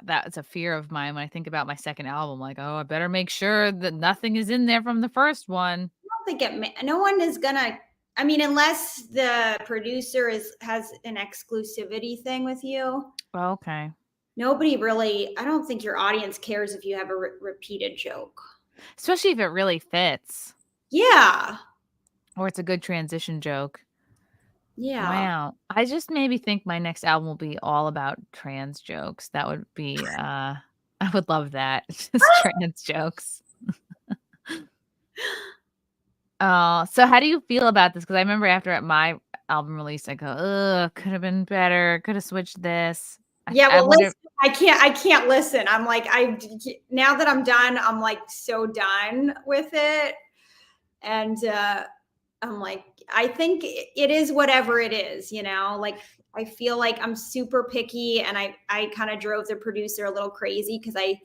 Speaker 1: that's a fear of mine when I think about my second album. Like, oh, I better make sure that nothing is in there from the first one.
Speaker 6: I don't think no one is gonna. I mean, unless the producer has an exclusivity thing with you.
Speaker 1: Okay.
Speaker 6: Nobody really. I don't think your audience cares if you have a repeated joke,
Speaker 1: Especially if it really fits.
Speaker 6: Yeah.
Speaker 1: Or it's a good transition joke.
Speaker 6: Yeah.
Speaker 1: Wow. I just maybe think my next album will be all about trans jokes. That would be I would love that. Just trans jokes. So how do you feel about this? Because I remember after at my album release, I go, ugh, could have been better, could have switched this.
Speaker 6: Yeah, well, listen, I can't listen. I'm like, now that I'm done, I'm like so done with it. And I'm like, I think it is whatever it is, like I feel like I'm super picky and I kind of drove the producer a little crazy because I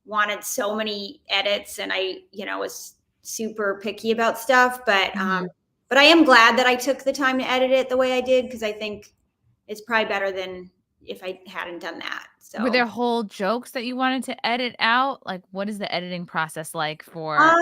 Speaker 6: wanted so many edits and I, was super picky about stuff. But I am glad that I took the time to edit it the way I did because I think it's probably better than if I hadn't done that. So
Speaker 1: were there whole jokes that you wanted to edit out? Like, what is the editing process like for
Speaker 6: I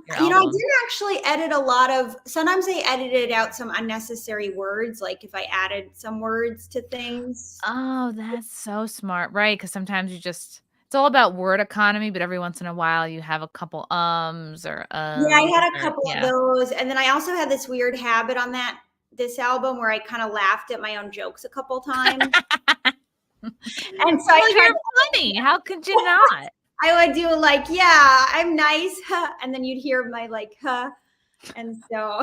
Speaker 1: your album?
Speaker 6: didn't actually edit a lot of, sometimes I edited out some unnecessary words, like if I added some words to things.
Speaker 1: Oh, that's so smart. Right. Because sometimes it's all about word economy, but every once in a while you have a couple ums or
Speaker 6: Yeah, I had a couple of those. And then I also had this weird habit on this album where I kind of laughed at my own jokes a couple times. And so
Speaker 1: you're funny. How could you not?
Speaker 6: I would do like, yeah, I'm nice. Huh. And then you'd hear my like, huh. And so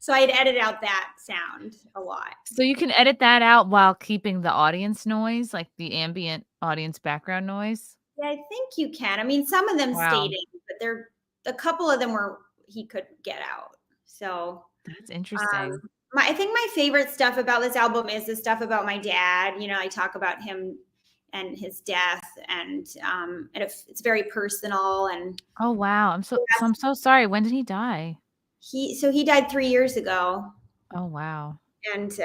Speaker 6: I'd edit out that sound a lot. So
Speaker 1: you can edit that out while keeping the audience noise, like the ambient audience background noise?
Speaker 6: Yeah, I think you can. I mean, some of them stayed in, but a couple of them he could get out. So
Speaker 1: that's interesting.
Speaker 6: I think my favorite stuff about this album is the stuff about my dad. You know, I talk about him and his death, and it's very personal. And
Speaker 1: Oh wow. I'm so sorry. When did he die?
Speaker 6: he died 3 years ago.
Speaker 1: Oh wow.
Speaker 6: And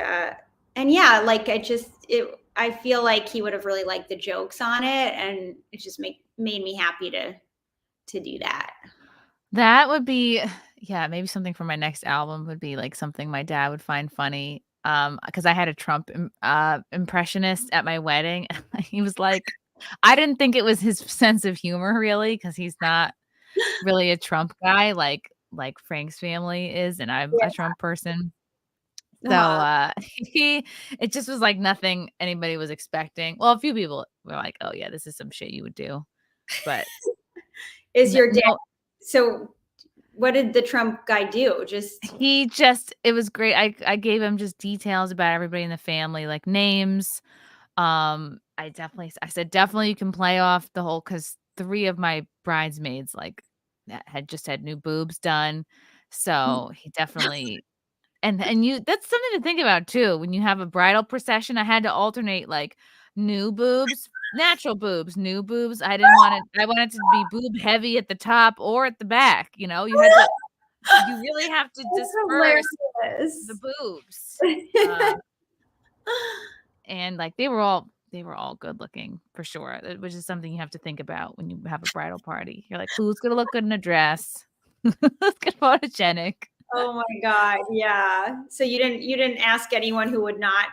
Speaker 6: yeah, like I feel like he would have really liked the jokes on it, and it just made me happy to do that.
Speaker 1: That would be maybe something for my next album would be like something my dad would find funny. Because I had a Trump impressionist at my wedding. He was like, I didn't think it was his sense of humor really, because he's not really a Trump guy like Frank's family is, and I'm a Trump person. So it just was like nothing anybody was expecting. Well, a few people were like, "Oh yeah, this is some shit you would do," but
Speaker 6: Is your dad?
Speaker 1: no,
Speaker 6: So, what did the Trump guy do?
Speaker 1: it was great. I gave him just details about everybody in the family, like names. I said definitely you can play off the whole, because 3 of my bridesmaids like had just had new boobs done, so he definitely. And you that's something to think about too. When you have a bridal procession, I had to alternate like new boobs, natural boobs, new boobs. I wanted to be boob heavy at the top or at the back, you really have to disperse the boobs. And like they were all good looking for sure, which is something you have to think about when you have a bridal party. You're like, who's gonna look good in a dress? Who's good photogenic?
Speaker 6: Oh my God. Yeah. So you didn't ask anyone who would not.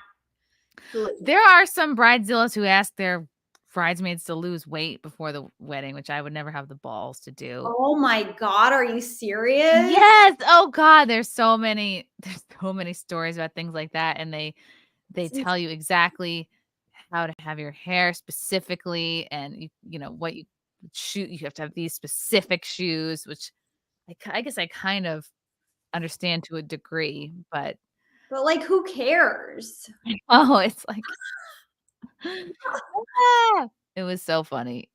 Speaker 1: There are some bridezillas who ask their bridesmaids to lose weight before the wedding, which I would never have the balls to do.
Speaker 6: Oh my God. Are you serious?
Speaker 1: Yes. Oh God. There's so many stories about things like that. And they tell you exactly how to have your hair specifically, and what you shoot. You have to have these specific shoes, which I guess I kind of understand to a degree, but
Speaker 6: like, who cares?
Speaker 1: it's like it was so funny.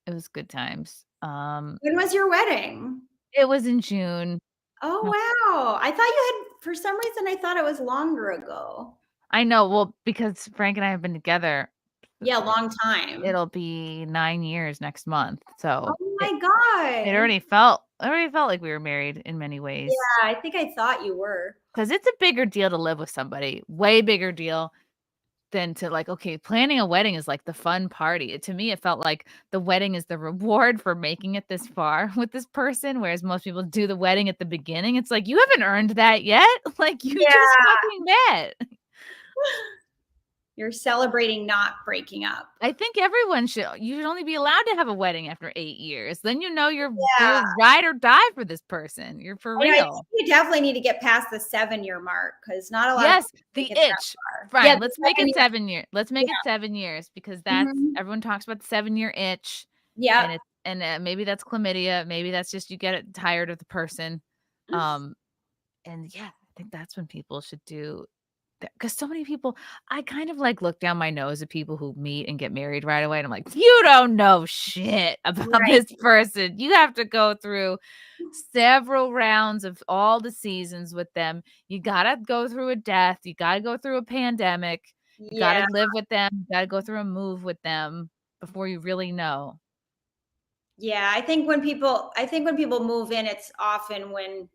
Speaker 1: It was good times.
Speaker 6: When was your wedding?
Speaker 1: It was in June.
Speaker 6: Oh wow. I thought you had, for some reason I thought it was longer ago.
Speaker 1: I know, well, because Frank and I have been together.
Speaker 6: Yeah, long time.
Speaker 1: It'll be 9 years next month. So
Speaker 6: Oh my God.
Speaker 1: it already felt like we were married in many ways.
Speaker 6: Yeah, I think I thought you were.
Speaker 1: Because it's a bigger deal to live with somebody, way bigger deal than to like, okay, planning a wedding is like the fun party. To me, it felt like the wedding is the reward for making it this far with this person, whereas most people do the wedding at the beginning. It's like, you haven't earned that yet. Like, you just fucking met.
Speaker 6: You're celebrating not breaking up.
Speaker 1: I think you should only be allowed to have a wedding after 8 years. Then you're ride or die for this person. You're for real.
Speaker 6: I think you definitely need to get past the 7-year mark, because not a lot.
Speaker 1: Yes, the itch. Fine,
Speaker 6: Yeah,
Speaker 1: let's make it 7 years. Let's make it 7 years, because that's everyone talks about the 7-year itch.
Speaker 6: Yeah.
Speaker 1: And maybe that's chlamydia. Maybe that's just you get tired of the person. And yeah, I think that's when people should do. Because so many people, I kind of like look down my nose at people who meet and get married right away. And I'm like, you don't know shit about this person. You have to go through several rounds of all the seasons with them. You got to go through a death. You got to go through a pandemic. You got to live with them. You got to go through a move with them before you really know.
Speaker 6: Yeah. I think when people move in, it's often when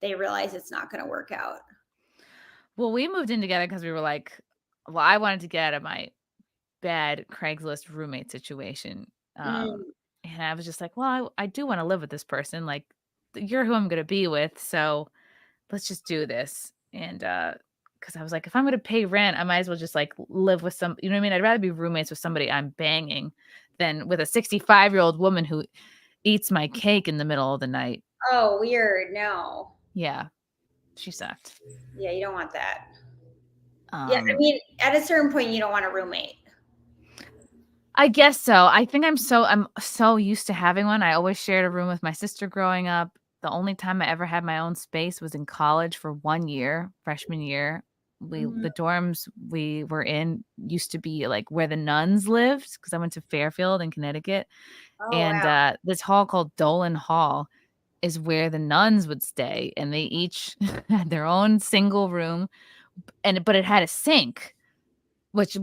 Speaker 6: they realize it's not going to work out.
Speaker 1: Well, we moved in together because we were like, well, I wanted to get out of my bad Craigslist roommate situation. And I was just like, well, I do want to live with this person. Like, you're who I'm going to be with. So let's just do this. And because I was like, if I'm going to pay rent, I might as well just like live with you know what I mean? I'd rather be roommates with somebody I'm banging than with a 65-year-old woman who eats my cake in the middle of the night.
Speaker 6: Oh, weird. No.
Speaker 1: Yeah. She sucked.
Speaker 6: Yeah, you don't want that. Yeah, I mean, at a certain point, you don't want a roommate.
Speaker 1: I guess so. I think I'm so used to having one. I always shared a room with my sister growing up. The only time I ever had my own space was in college for 1 year, freshman year. The dorms we were in used to be like where the nuns lived, because I went to Fairfield in Connecticut. This hall called Dolan Hall. is where the nuns would stay, and they each had their own single room, but it had a sink, which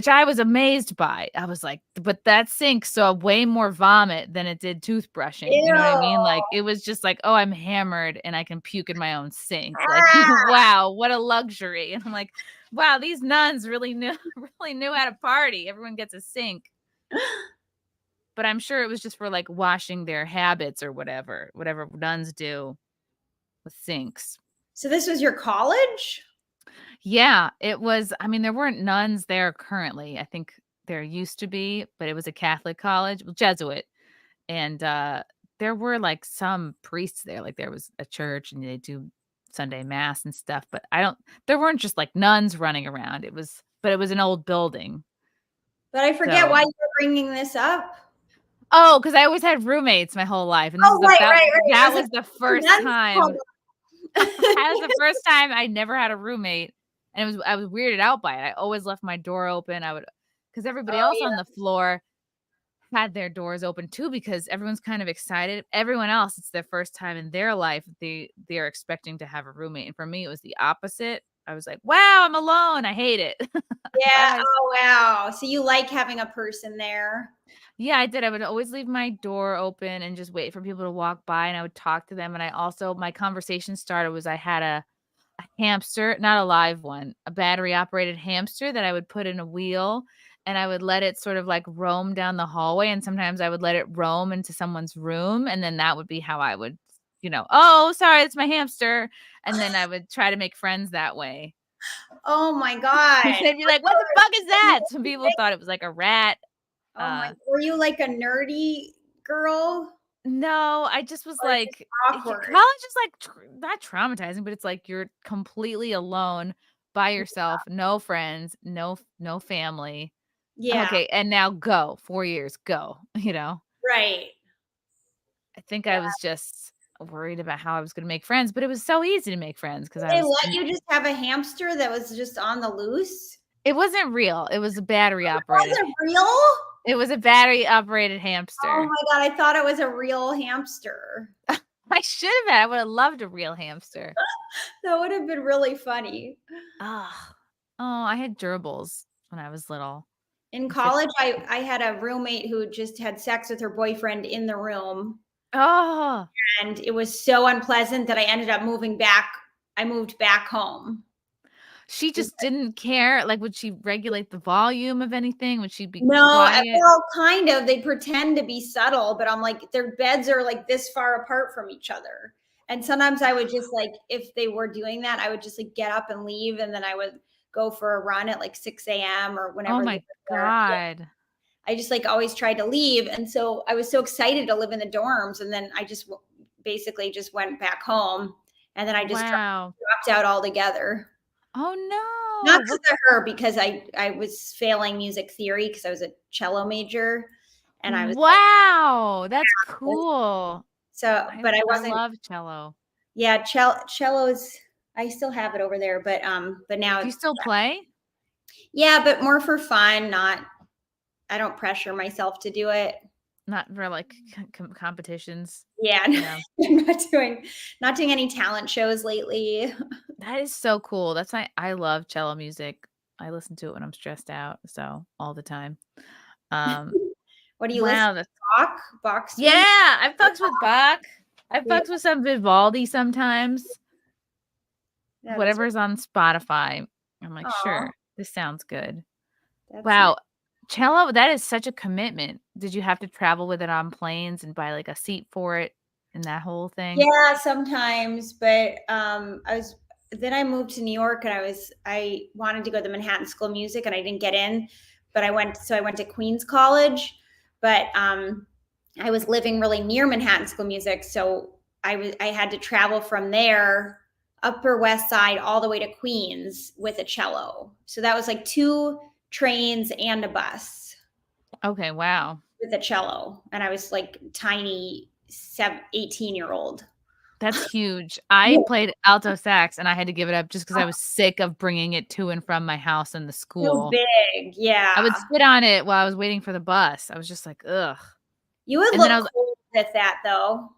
Speaker 1: I was amazed by. I was like, but that sink saw way more vomit than it did toothbrushing. You know what I mean? Like, it was just like, oh, I'm hammered and I can puke in my own sink. Like, wow, what a luxury. And I'm like, wow, these nuns really knew how to party. Everyone gets a sink. But I'm sure it was just for like washing their habits or whatever nuns do with sinks.
Speaker 6: So this was your college?
Speaker 1: Yeah, it was. I mean, there weren't nuns there currently. I think there used to be, but it was a Catholic college, well, Jesuit. And there were like some priests there. Like there was a church and they do Sunday mass and stuff. But there weren't just like nuns running around. It was an old building.
Speaker 6: But I forget why you were bringing this up.
Speaker 1: Oh, because I always had roommates my whole life. And that was the first time. That was the first time I never had a roommate. And I was weirded out by it. I always left my door open. Because everybody else on the floor had their doors open too, because everyone's kind of excited. Everyone else, it's their first time in their life. They're expecting to have a roommate. And for me, it was the opposite. I was like, wow, I'm alone. I hate it.
Speaker 6: Yeah. Oh, wow. So you like having a person there?
Speaker 1: Yeah, I did. I would always leave my door open and just wait for people to walk by, and I would talk to them. And my conversation starter was I had a hamster, not a live one, a battery operated hamster that I would put in a wheel, and I would let it sort of like roam down the hallway. And sometimes I would let it roam into someone's room. And then that would be how I would, oh, sorry, it's my hamster. And then I would try to make friends that way.
Speaker 6: Oh my God.
Speaker 1: They'd be like, what the fuck is that? Some people thought it was like a rat.
Speaker 6: Were you like a nerdy girl?
Speaker 1: No, I just was like,
Speaker 6: awkward.
Speaker 1: College is like not traumatizing, but it's like you're completely alone by yourself, no friends, no family.
Speaker 6: Yeah.
Speaker 1: Okay, and now go 4 years, go.
Speaker 6: Right.
Speaker 1: I think I was just worried about how I was going to make friends, but it was so easy to make friends because
Speaker 6: they let you just have a hamster that was just on the loose.
Speaker 1: It wasn't real. It was a battery operated.
Speaker 6: It wasn't real?
Speaker 1: It was a battery operated hamster.
Speaker 6: Oh my God. I thought it was a real hamster.
Speaker 1: I should have had. I would have loved a real hamster.
Speaker 6: That would have been really funny.
Speaker 1: Oh, I had gerbils when I was little.
Speaker 6: In college, I had a roommate who just had sex with her boyfriend in the room.
Speaker 1: Oh.
Speaker 6: And it was so unpleasant that I ended up moving back. I moved back home.
Speaker 1: She just didn't care. Like, would she regulate the volume of anything? Would she be
Speaker 6: quiet? Well, kind of. They pretend to be subtle, but I'm like, their beds are like this far apart from each other. And sometimes I would just like, if they were doing that, I would just like get up and leave. And then I would go for a run at like 6 a.m. or whenever.
Speaker 1: Oh my God.
Speaker 6: I just like always tried to leave. And so I was so excited to live in the dorms. And then I just basically just went back home. And then I just dropped out altogether.
Speaker 1: Oh no.
Speaker 6: Not because of her, because I was failing music theory because I was a cello major. And I was
Speaker 1: that's cool.
Speaker 6: So, but I
Speaker 1: love cello.
Speaker 6: Yeah, cello's, I still have it over there, but now.
Speaker 1: Do you still play?
Speaker 6: Yeah, but more for fun, I don't pressure myself to do it.
Speaker 1: Not for like competitions.
Speaker 6: Yeah, I'm not doing any talent shows lately.
Speaker 1: That is so cool. That's why I love cello music. I listen to it when I'm stressed out, so all the time.
Speaker 6: What do you listen to? Bach?
Speaker 1: Yeah, I've fucked with Bach. I've fucked with some Vivaldi sometimes. Whatever's on Spotify. I'm like, sure, this sounds good. Wow. Nice. Cello, that is such a commitment. Did you have to travel with it on planes and buy like a seat for it and that whole thing?
Speaker 6: Yeah, sometimes. But then I moved to New York and I wanted to go to the Manhattan School of Music and I didn't get in, but I went to Queens College, but I was living really near Manhattan School of Music. So I had to travel from there, Upper West Side, all the way to Queens with a cello. So that was like 2 trains and a bus.
Speaker 1: Okay, wow.
Speaker 6: With a cello. And I was like tiny 18-year-old.
Speaker 1: That's huge. I played alto sax and I had to give it up just because I was sick of bringing it to and from my house and the school.
Speaker 6: Too big, yeah.
Speaker 1: I would sit on it while I was waiting for the bus. I was just like, ugh.
Speaker 6: You would look cool with that though.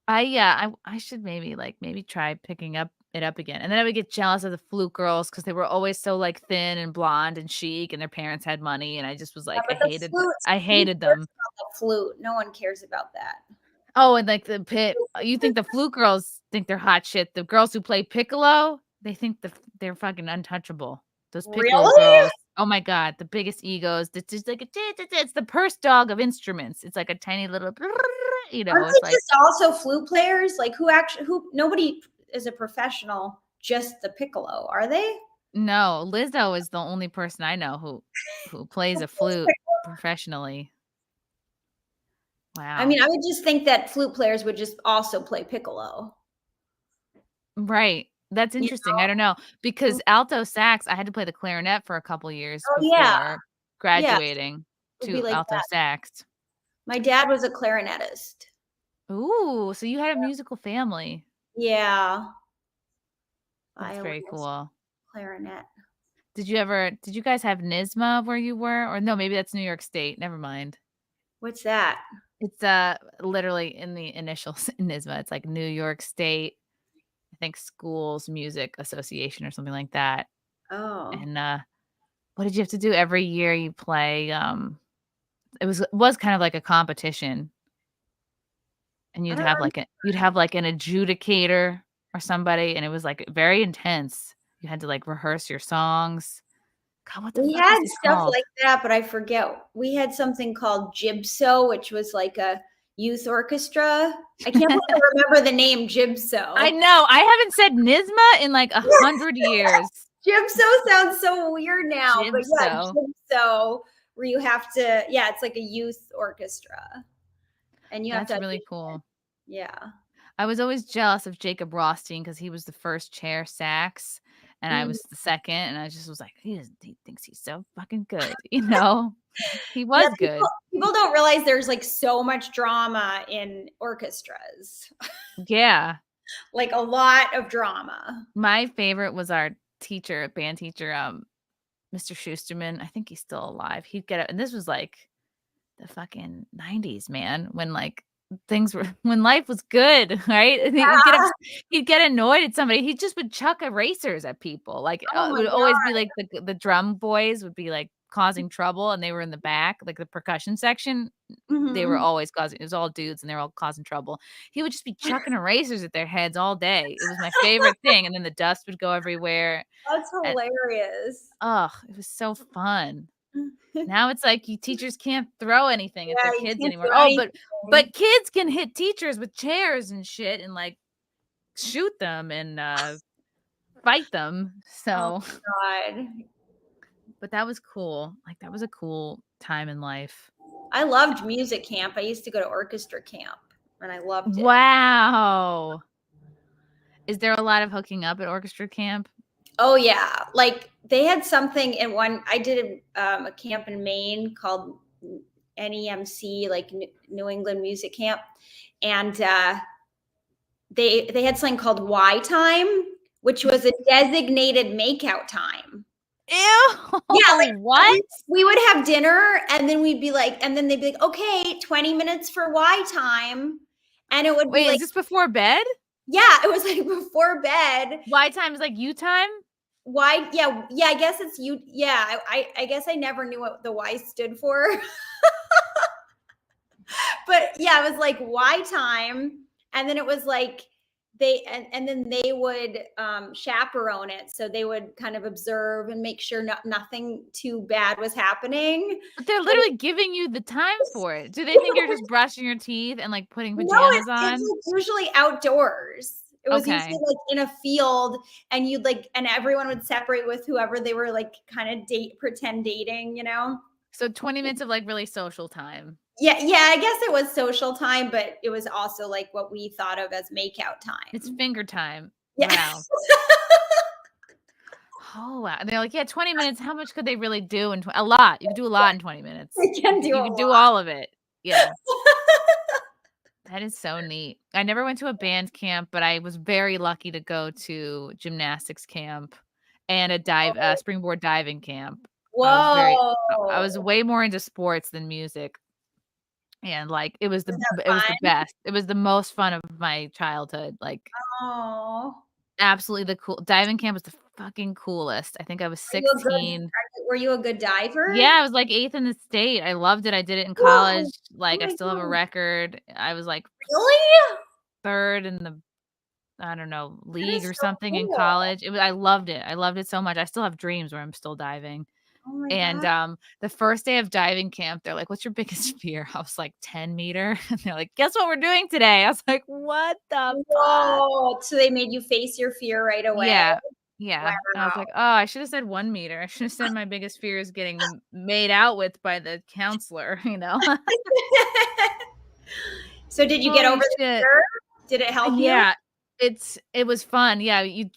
Speaker 1: I should maybe try picking it up again. And then I would get jealous of the flute girls because they were always so like thin and blonde and chic, and their parents had money, and I just was
Speaker 6: Yeah,
Speaker 1: like,
Speaker 6: but the flute,
Speaker 1: I
Speaker 6: who
Speaker 1: hated
Speaker 6: cares
Speaker 1: them.
Speaker 6: about the flute? No one cares about that.
Speaker 1: Oh, and like the pit, you think the flute girls think they're hot shit. The girls who play piccolo, they think they're fucking untouchable. Those piccolo
Speaker 6: Really?
Speaker 1: girls. Oh my god, the biggest egos. It's just like it's the purse dog of instruments. It's like a tiny little,
Speaker 6: Aren't
Speaker 1: it's
Speaker 6: they
Speaker 1: like
Speaker 6: just also flute players? Like who nobody is a professional, just the piccolo, are they?
Speaker 1: no. Lizzo is the only person I know who plays a flute professionally.
Speaker 6: I
Speaker 1: Wow.
Speaker 6: mean, I would just think that flute players would just also play piccolo.
Speaker 1: Right. That's
Speaker 6: You
Speaker 1: interesting. I don't know
Speaker 6: know?
Speaker 1: because alto sax, I had to play the clarinet for a couple years
Speaker 6: Oh yeah.
Speaker 1: before
Speaker 6: Yeah.
Speaker 1: graduating
Speaker 6: It would be
Speaker 1: to
Speaker 6: like
Speaker 1: alto
Speaker 6: that.
Speaker 1: sax.
Speaker 6: My dad was a clarinetist.
Speaker 1: Ooh, so you had a musical family.
Speaker 6: Yeah.
Speaker 1: That's very
Speaker 6: Violinist,
Speaker 1: cool.
Speaker 6: clarinet.
Speaker 1: Did you guys have NISMA where you were? Or no, maybe that's New York State. Never mind.
Speaker 6: What's that?
Speaker 1: It's literally in the initials NISMA. It's like New York State, I think Schools Music Association or something like that.
Speaker 6: Oh.
Speaker 1: And what did you have to do every year you play? It was kind of like a competition, and
Speaker 6: I don't remember.
Speaker 1: you'd have like an adjudicator or somebody, and it was like very intense. You had to like rehearse your songs. God, what the
Speaker 6: We
Speaker 1: fuck is
Speaker 6: had
Speaker 1: it
Speaker 6: stuff
Speaker 1: called?
Speaker 6: like that, but I forget. We had something called Jibso, which was like a youth orchestra. I can't believe I remember the name Jibso.
Speaker 1: I know. I haven't said NISMA in like 100 years.
Speaker 6: Jibso sounds so weird now, but yeah,
Speaker 1: Jibso.
Speaker 6: Jibso, where you have to, yeah, it's like a youth orchestra, and you have
Speaker 1: That's
Speaker 6: to,
Speaker 1: really cool.
Speaker 6: yeah.
Speaker 1: I was always jealous of Jacob Rothstein because he was the first chair sax and I
Speaker 6: Mm.
Speaker 1: was the second. And I just was like, he thinks he's so fucking good. You know, he
Speaker 6: Yeah,
Speaker 1: was good.
Speaker 6: people don't realize there's like so much drama in orchestras,
Speaker 1: Yeah.
Speaker 6: like a lot of drama.
Speaker 1: My favorite was our teacher, band teacher, Mr. Schusterman. I think he's still alive. He'd get up, and this was like the fucking 90s, man, when like when life was good, right? And
Speaker 6: Yeah.
Speaker 1: he'd get annoyed at somebody. He just would chuck erasers at people. Like
Speaker 6: Oh
Speaker 1: it
Speaker 6: my
Speaker 1: would always be
Speaker 6: God.
Speaker 1: like the drum boys would be like causing trouble, and they were in the back, like the percussion section. They were
Speaker 6: Mhm.
Speaker 1: always causing. It was all dudes, and they were all causing trouble. He would just be chucking erasers at their heads all day. It was my favorite thing, and then the dust would go everywhere.
Speaker 6: That's
Speaker 1: And
Speaker 6: hilarious.
Speaker 1: oh, it was so fun. Now it's like you teachers can't throw anything at
Speaker 6: Yeah,
Speaker 1: their
Speaker 6: you
Speaker 1: kids
Speaker 6: can't
Speaker 1: anymore.
Speaker 6: do
Speaker 1: Oh,
Speaker 6: anything.
Speaker 1: but kids can hit teachers with chairs and shit and like shoot them and fight them.
Speaker 6: Oh
Speaker 1: So,
Speaker 6: my God.
Speaker 1: but that was cool. Like that was a cool time in life.
Speaker 6: I loved music camp. I used to go to orchestra camp and I loved it.
Speaker 1: Wow. Is there a lot of hooking up at orchestra camp?
Speaker 6: Oh yeah. Like they had something in one, I did a camp in Maine called NEMC, like New England Music Camp. And they had something called Y time, which was a designated makeout time.
Speaker 1: Ew.
Speaker 6: Yeah, like
Speaker 1: what?
Speaker 6: we would have dinner and then we'd be like, and then they'd be like, okay, 20 minutes for Y time. And it would be
Speaker 1: Wait,
Speaker 6: like,
Speaker 1: is this before bed?
Speaker 6: yeah, it was like before bed.
Speaker 1: Y time is like you time?
Speaker 6: Why? Yeah, I guess it's you. Yeah, I guess I never knew what the Y stood for. But yeah, it was like Y time. And then it was like and then they would chaperone it. So they would kind of observe and make sure nothing too bad was happening.
Speaker 1: But they're literally giving you the time for it. Do they think you're just brushing your teeth and like putting
Speaker 6: No,
Speaker 1: pajamas on?
Speaker 6: it's like usually outdoors. It was
Speaker 1: Okay.
Speaker 6: usually like in a field, and you'd like, and everyone would separate with whoever they were like kind of pretend dating, you know?
Speaker 1: So 20 minutes of like really social time.
Speaker 6: Yeah, I guess it was social time, but it was also like what we thought of as makeout time.
Speaker 1: It's finger time.
Speaker 6: Yeah.
Speaker 1: Wow. Oh, wow. And they're like, yeah, 20 minutes. How much could they really do in a lot? You can do a lot in 20 minutes.
Speaker 6: You can do
Speaker 1: You
Speaker 6: a
Speaker 1: can do
Speaker 6: lot.
Speaker 1: all of it. Yeah. That is so neat. I never went to a band camp, but I was very lucky to go to gymnastics camp and a springboard diving camp. I
Speaker 6: Whoa.
Speaker 1: was way more into sports than music. And, like, it was
Speaker 6: Was
Speaker 1: the
Speaker 6: that fun?
Speaker 1: best. It was the most fun of my childhood, like,
Speaker 6: Oh.
Speaker 1: absolutely the cool diving camp was the fucking coolest. I think I was
Speaker 6: Are you a good are
Speaker 1: 16.
Speaker 6: you were you a good diver?
Speaker 1: Yeah, I was, like, 8th in the state. I loved it. I did it in
Speaker 6: Whoa.
Speaker 1: college.
Speaker 6: Oh
Speaker 1: Like, I
Speaker 6: my
Speaker 1: still have a
Speaker 6: god.
Speaker 1: record. I was, like,
Speaker 6: Really?
Speaker 1: 3rd in the I don't know,
Speaker 6: That
Speaker 1: league
Speaker 6: is
Speaker 1: or
Speaker 6: so
Speaker 1: something in
Speaker 6: cool.
Speaker 1: college. I loved it. I loved it so much. I still have dreams where I'm still diving.
Speaker 6: Oh my
Speaker 1: And,
Speaker 6: god.
Speaker 1: the first day of diving camp, they're like, "What's your biggest fear?" I was like, "10 meter." And they're like, "Guess what we're doing today?" I was like, "What the fuck?"
Speaker 6: Whoa. So they made you face your fear right away?
Speaker 1: Yeah. Yeah. And I was
Speaker 6: Wow.
Speaker 1: like, "Oh, I should have said 1 meter. I should have said my biggest fear is getting made out with by the counselor," you know?
Speaker 6: So did you get over
Speaker 1: Holy
Speaker 6: the
Speaker 1: shit.
Speaker 6: fear? Did it help you?
Speaker 1: Yeah, it was fun. Yeah, you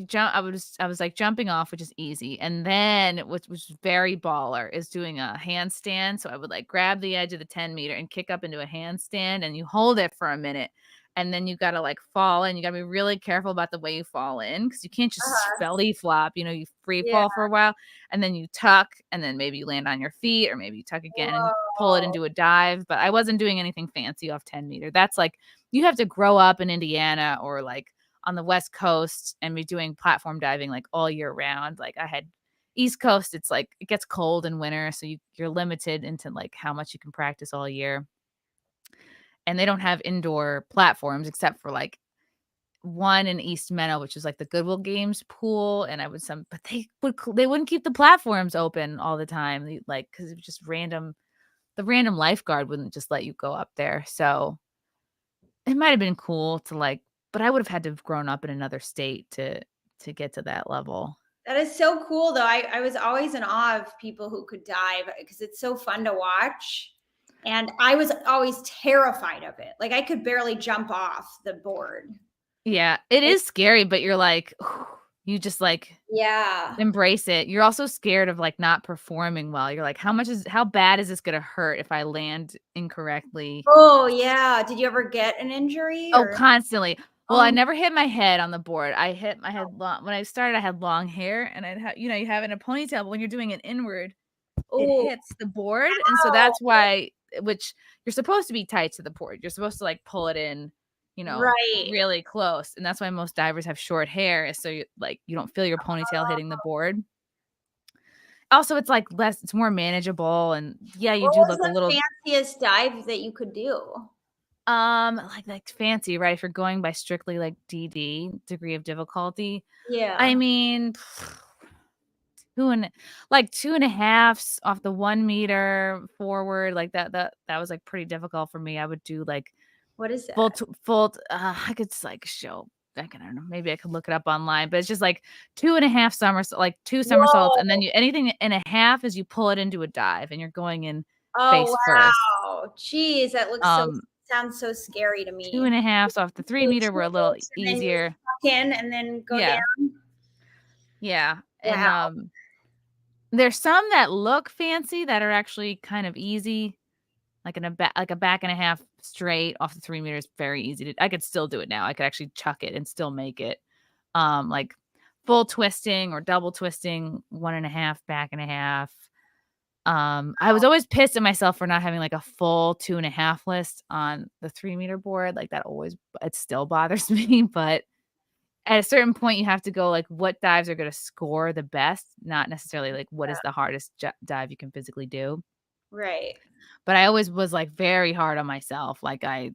Speaker 1: jump I was, like, jumping off, which is easy, and then which was very baller is doing a handstand, so I would, like, grab the edge of the 10 meter and kick up into a handstand, and you hold it for a minute, and then you gotta, like, fall in. You gotta be really careful about the way you fall in because you can't just
Speaker 6: Uh-huh.
Speaker 1: belly flop, you free
Speaker 6: Yeah.
Speaker 1: fall for a while, and then you tuck, and then maybe you land on your feet, or maybe you tuck again and pull it
Speaker 6: Whoa.
Speaker 1: into a dive, but I wasn't doing anything fancy off 10 meter. That's, like, you have to grow up in Indiana or, like, on the West Coast and be doing platform diving, like, all year round. Like, I had East Coast, it's, like, it gets cold in winter, so you're limited into, like, how much you can practice all year, and they don't have indoor platforms except for, like, one in East Meadow, which is, like, the Goodwill Games pool, and I would some but they wouldn't keep the platforms open all the time, like, because it was just the random lifeguard wouldn't just let you go up there, so it might have been cool to, like but I would have had to have grown up in another state to get to that level.
Speaker 6: That is so cool though. I was always in awe of people who could dive because it's so fun to watch. And I was always terrified of it. Like I could barely jump off the board.
Speaker 1: Yeah, it
Speaker 6: It-
Speaker 1: is scary, but you're like, you just, like,
Speaker 6: yeah.
Speaker 1: embrace it. You're also scared of, like, not performing well. You're like, how bad is this gonna hurt if I land incorrectly?
Speaker 6: Oh yeah. Did you ever get an injury
Speaker 1: Oh,
Speaker 6: or
Speaker 1: constantly. Well, I
Speaker 6: oh
Speaker 1: never hit my head on the board. I hit my head long when I started, I had long hair and I'd have you have it in a ponytail, but when you're doing it inward, it
Speaker 6: oh
Speaker 1: hits the board, and so
Speaker 6: wow.
Speaker 1: that's why which you're supposed to be tight to the board. You're supposed to, like, pull it in,
Speaker 6: Right.
Speaker 1: really close, and that's why most divers have short hair is so you don't feel your ponytail hitting the board. Also, it's, like, it's more manageable, and yeah, you
Speaker 6: What
Speaker 1: do
Speaker 6: was
Speaker 1: look a
Speaker 6: the
Speaker 1: little,
Speaker 6: fanciest dive that you could do?
Speaker 1: like fancy, right? If you're going by strictly, like, DD, degree of difficulty. I
Speaker 6: Yeah.
Speaker 1: mean, 2 and like 2.5s off the 1 meter forward, like, that was, like, pretty difficult for me. I would do, like,
Speaker 6: What is
Speaker 1: full
Speaker 6: that?
Speaker 1: t full I could like, show I don't know, maybe I could look it up online, but it's just, like, 2.5 somersaults, like, 2 somersaults, and then
Speaker 6: Whoa.
Speaker 1: you anything and a half is you pull it into a dive, and you're going in
Speaker 6: Oh
Speaker 1: face first.
Speaker 6: wow. Jeez, that looks so
Speaker 1: Um,
Speaker 6: sounds so scary to
Speaker 1: Two
Speaker 6: me.
Speaker 1: and a halfs off the 3
Speaker 6: Do
Speaker 1: meter were a little
Speaker 6: 2 and then you
Speaker 1: easier.
Speaker 6: suck in and then go
Speaker 1: Yeah,
Speaker 6: down?
Speaker 1: yeah, and,
Speaker 6: Wow.
Speaker 1: there's some that look fancy that are actually kind of easy, like a back and a half straight off the 3 meters, very easy to I could still do it now. I could actually chuck it and still make it. Like full twisting or double twisting, 1.5, back and a half. I was always pissed at myself for not having, like, a full 2.5 list on the 3 meter board, like, that always it still bothers me, but at a certain point, you have to go, like, what dives are gonna score the best, not necessarily, like, what is the hardest dive you can physically do.
Speaker 6: Right.
Speaker 1: But I always was, like, very hard on myself, like, I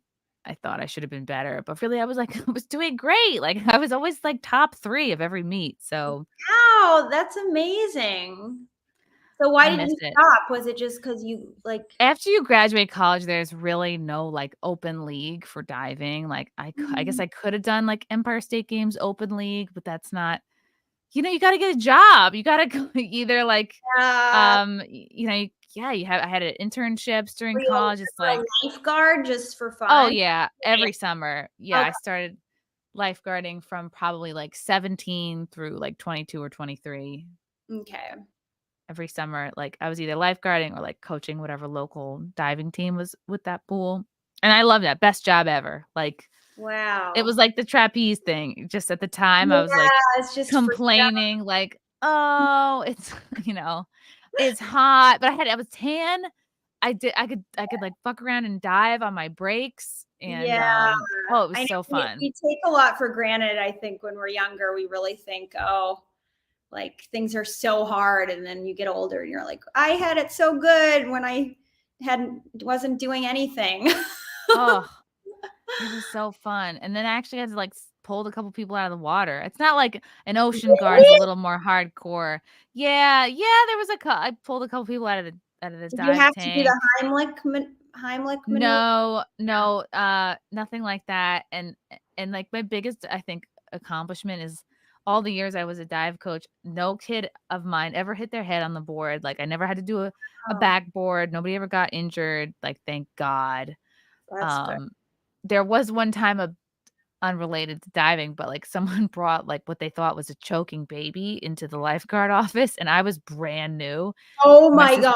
Speaker 1: thought I should have been better, but really I was, like, I was doing great, like, I was always, like, top 3 of every meet, so
Speaker 6: Wow, that's amazing. So why
Speaker 1: I
Speaker 6: did
Speaker 1: miss
Speaker 6: you
Speaker 1: it.
Speaker 6: stop? Was it just because you like
Speaker 1: After you graduate college, there's really no, like, open league for diving, like, I guess
Speaker 6: mm,
Speaker 1: I could have done, like, Empire State Games open league, but that's not you gotta get a job, you gotta go either, like,
Speaker 6: uh,
Speaker 1: yeah, I had internships during
Speaker 6: were you
Speaker 1: college, it's
Speaker 6: a
Speaker 1: like
Speaker 6: lifeguard just for
Speaker 1: oh,
Speaker 6: fun?
Speaker 1: yeah, every summer. Yeah,
Speaker 6: Okay.
Speaker 1: I started lifeguarding from probably, like, 17 through, like, 22 or 23.
Speaker 6: Okay.
Speaker 1: Every summer, like, I was either lifeguarding or, like, coaching whatever local diving team was with that pool, and I love that, best job ever, like, it
Speaker 6: Wow.
Speaker 1: was like the trapeze thing, just at the time, I was,
Speaker 6: Yeah,
Speaker 1: like,
Speaker 6: it's just freedom.
Speaker 1: complaining, like, "Oh, it's" you know, "it's hot," but I was tan, I could like fuck around and dive on my breaks and
Speaker 6: Yeah.
Speaker 1: oh, it was
Speaker 6: I know
Speaker 1: so fun.
Speaker 6: we take a lot for granted. I think when we're younger, we really think, oh, like things are so hard. And then you get older and you're like, I had it so good when I wasn't doing anything.
Speaker 1: Oh, it was so fun. And then I actually had to like pull a couple people out of the water. It's not like an ocean guard is a
Speaker 6: Really?
Speaker 1: little more hardcore. Yeah, there was I pulled a couple people out of the
Speaker 6: Did you
Speaker 1: dive
Speaker 6: have to do
Speaker 1: tank.
Speaker 6: the Heimlich maneuver?
Speaker 1: No, nothing like that. And like my biggest, I think, accomplishment is all the years I was a dive coach, no kid of mine ever hit their head on the board. Like I never had to do a
Speaker 6: Oh,
Speaker 1: backboard. Nobody ever got injured. Like thank God.
Speaker 6: that's good.
Speaker 1: There was one time unrelated to diving, but like someone brought like what they thought was a choking baby into the lifeguard office, and I was brand new.
Speaker 6: Oh
Speaker 1: My
Speaker 6: my
Speaker 1: sis
Speaker 6: God.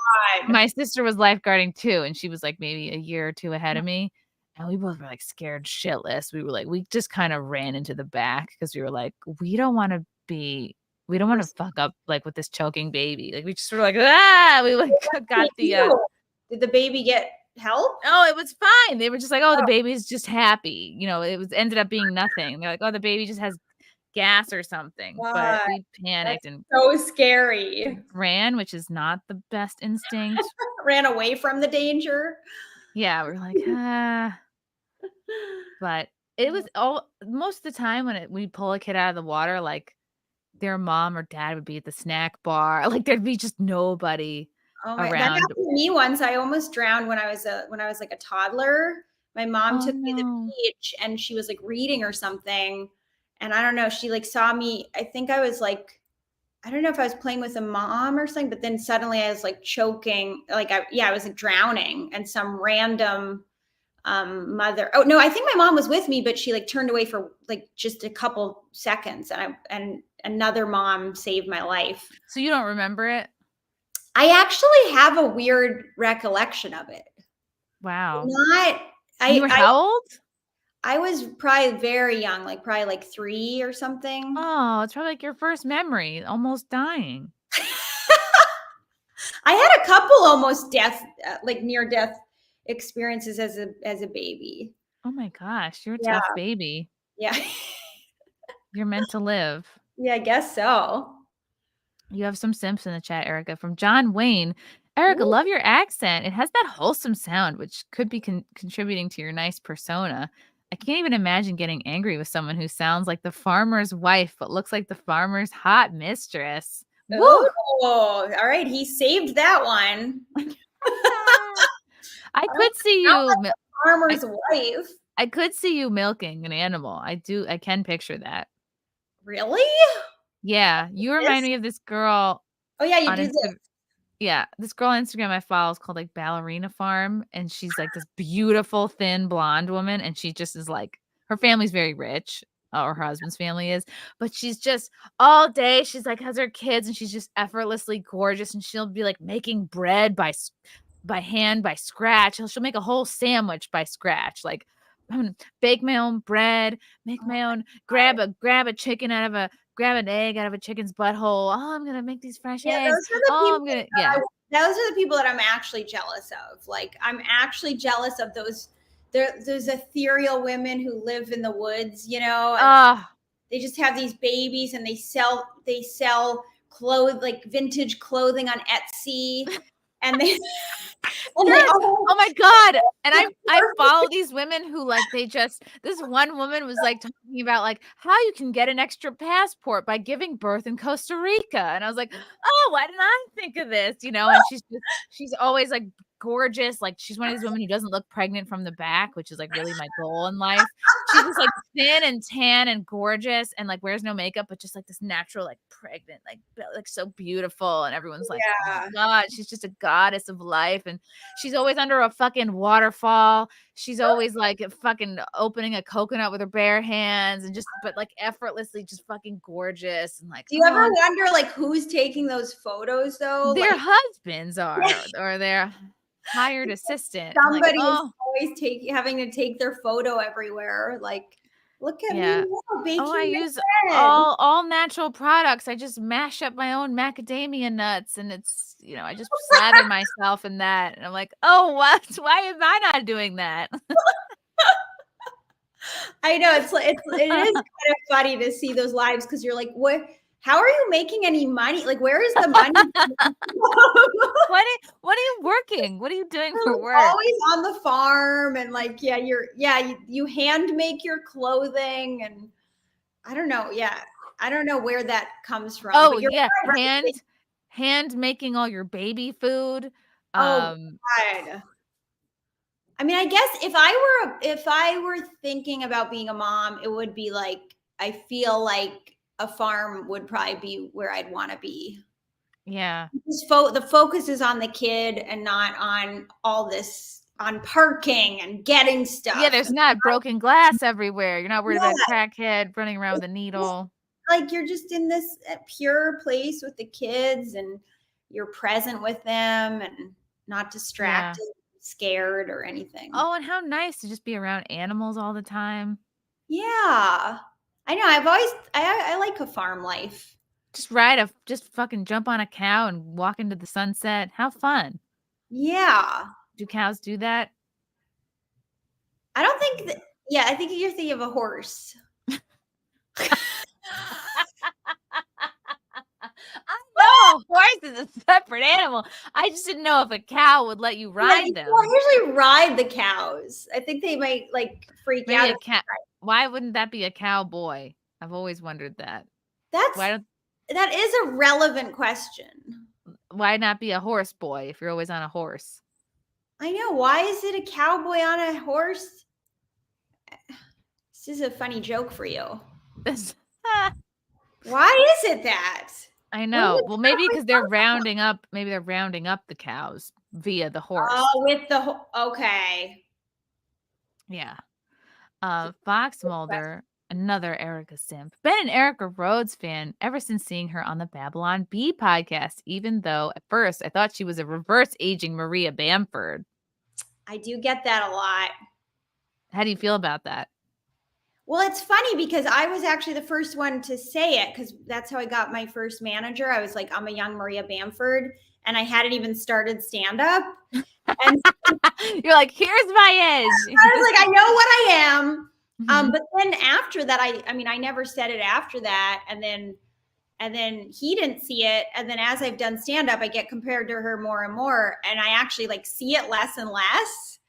Speaker 1: my sister was lifeguarding too, and she was like maybe a year or two ahead of me. And we both were like scared shitless. We were like, we just kind of ran into the back because we were like, we don't want to fuck up like with this choking baby. Like we just sort of like, we like got the
Speaker 6: Did the baby get help?
Speaker 1: oh, it was fine. They were just like, oh, the baby's just happy. It ended up being nothing. They're like, oh, the baby just has gas or something. But
Speaker 6: God,
Speaker 1: we panicked and
Speaker 6: so scary.
Speaker 1: ran, which is not the best instinct.
Speaker 6: Ran away from the danger.
Speaker 1: Yeah, we're like, But it was most of the time when we pull a kid out of the water, like their mom or dad would be at the snack bar. Like there'd be just nobody
Speaker 6: Oh my, that
Speaker 1: around.
Speaker 6: happened to me once. I almost drowned when I was like a toddler. My mom took me to the beach and she was like reading or something. And I don't know, she like saw me. I think I was like, I don't know if I was playing with a mom or something, but then suddenly I was like choking. Like I was like drowning, and some random mother. Oh no, I think my mom was with me, but she like turned away for like just a couple seconds, and another mom saved my life.
Speaker 1: So you don't remember it?
Speaker 6: I actually have a weird recollection of it.
Speaker 1: Wow.
Speaker 6: You
Speaker 1: were how old?
Speaker 6: I was probably very young, like probably like 3 or something.
Speaker 1: Oh, it's probably like your first memory, almost dying.
Speaker 6: I had a couple almost like near death experiences as a baby.
Speaker 1: Oh my gosh, you're a tough baby.
Speaker 6: Yeah.
Speaker 1: You're meant to live.
Speaker 6: Yeah, I guess so.
Speaker 1: You have some simps in the chat, Erica, from John Wayne. Erica, love your accent. It has that wholesome sound, which could be contributing to your nice persona. I can't even imagine getting angry with someone who sounds like the farmer's wife, but looks like the farmer's hot mistress. Woo!
Speaker 6: Oh, all right. He saved that one.
Speaker 1: I could see you.
Speaker 6: Like farmer's wife.
Speaker 1: I could see you milking an animal. I can picture that.
Speaker 6: Really?
Speaker 1: Yeah. You remind me of this girl.
Speaker 6: Oh, yeah. You do this.
Speaker 1: Yeah, this girl on Instagram I follow is called like Ballerina Farm, and she's like this beautiful thin blonde woman, and she just is like, her family's very rich, or her husband's family is, but she's just all day she's like has her kids, and she's just effortlessly gorgeous, and she'll be like making bread by hand by scratch. She'll make a whole sandwich by scratch, like I'm gonna bake my own bread, make my own, grab a chicken grab an egg out of a chicken's butthole. Oh, I'm gonna make these fresh eggs.
Speaker 6: Those are the people that I'm actually jealous of. Like I'm actually jealous of those ethereal women who live in the woods, and they just have these babies and they sell like vintage clothing on Etsy. And they
Speaker 1: oh my God. And I follow these women who like this one woman was like talking about like how you can get an extra passport by giving birth in Costa Rica. And I was like, oh, why didn't I think of this? And she's always like gorgeous. Like she's one of these women who doesn't look pregnant from the back, which is like really my goal in life. She's just like thin and tan and gorgeous and like wears no makeup, but just like this natural, like pregnant, like so beautiful. And everyone's like, oh my God, she's just a goddess of life. And she's always under a fucking waterfall. She's always like fucking opening a coconut with her bare hands and but like effortlessly just fucking gorgeous. And like,
Speaker 6: do you ever wonder like who's taking those photos though?
Speaker 1: Their
Speaker 6: like,
Speaker 1: husbands are, or their hired assistant.
Speaker 6: Somebody
Speaker 1: like,
Speaker 6: is always having to take their photo everywhere. Like, Look at
Speaker 1: Yeah.
Speaker 6: me now, baking
Speaker 1: Oh, I
Speaker 6: my
Speaker 1: use
Speaker 6: bread.
Speaker 1: all natural products. I just mash up my own macadamia nuts, and it's, I just slather myself in that, and I'm like, "Oh, what? Why am I not doing that?"
Speaker 6: I know it is kind of funny to see those lives because you're like, what? How are you making any money? Like, where is the money?
Speaker 1: What are you working? What are you doing for
Speaker 6: You're
Speaker 1: work?
Speaker 6: always on the farm and like, you hand make your clothing and I don't know. Yeah. I don't know where that comes from.
Speaker 1: Oh,
Speaker 6: But you're
Speaker 1: yeah,
Speaker 6: right.
Speaker 1: hand making all your baby food.
Speaker 6: Oh God. I mean, I guess if I were thinking about being a mom, it would be like I feel like a farm would probably be where I'd want to be.
Speaker 1: Yeah.
Speaker 6: The focus is on the kid and not on all this on parking and getting stuff.
Speaker 1: Yeah, there's not broken glass everywhere. You're not worried about a
Speaker 6: Yeah.
Speaker 1: crackhead running around with a needle.
Speaker 6: Like you're just in this pure place with the kids and you're present with them and not distracted, scared or anything.
Speaker 1: Oh, and how nice to just be around animals all the time.
Speaker 6: Yeah. I know. I like a farm life.
Speaker 1: Just fucking jump on a cow and walk into the sunset. How fun.
Speaker 6: Yeah.
Speaker 1: Do cows do that?
Speaker 6: I don't think that, yeah, I think you're thinking of a horse.
Speaker 1: No, horse is a separate animal. I just didn't know if a cow would let you ride them.
Speaker 6: You don't usually ride the cows. I think they might like freak
Speaker 1: Maybe
Speaker 6: out.
Speaker 1: Why wouldn't that be a cowboy? I've always wondered that.
Speaker 6: That is a relevant question.
Speaker 1: Why not be a horse boy if you're always on a horse?
Speaker 6: I know. Why is it a cowboy on a horse? This is a funny joke for you. Why is it that?
Speaker 1: I know. Well, maybe because they're rounding up. Maybe they're rounding up the cows via the horse.
Speaker 6: Oh, with the okay.
Speaker 1: Yeah. Fox Mulder, another Erica simp. Been an Erica Rhodes fan ever since seeing her on the Babylon Bee podcast, even though at first I thought she was a reverse aging Maria Bamford.
Speaker 6: I do get that a lot.
Speaker 1: How do you feel about that?
Speaker 6: Well, it's funny because I was actually the first one to say it because that's how I got my first manager. I was like, I'm a young Maria Bamford, and I hadn't even started stand-up. And
Speaker 1: you're like, here's my edge.
Speaker 6: I was like, I know what I am. But then after that, I mean, I never said it after that. And then he didn't see it. And then as I've done stand-up, I get compared to her more and more. And I actually like see it less and less.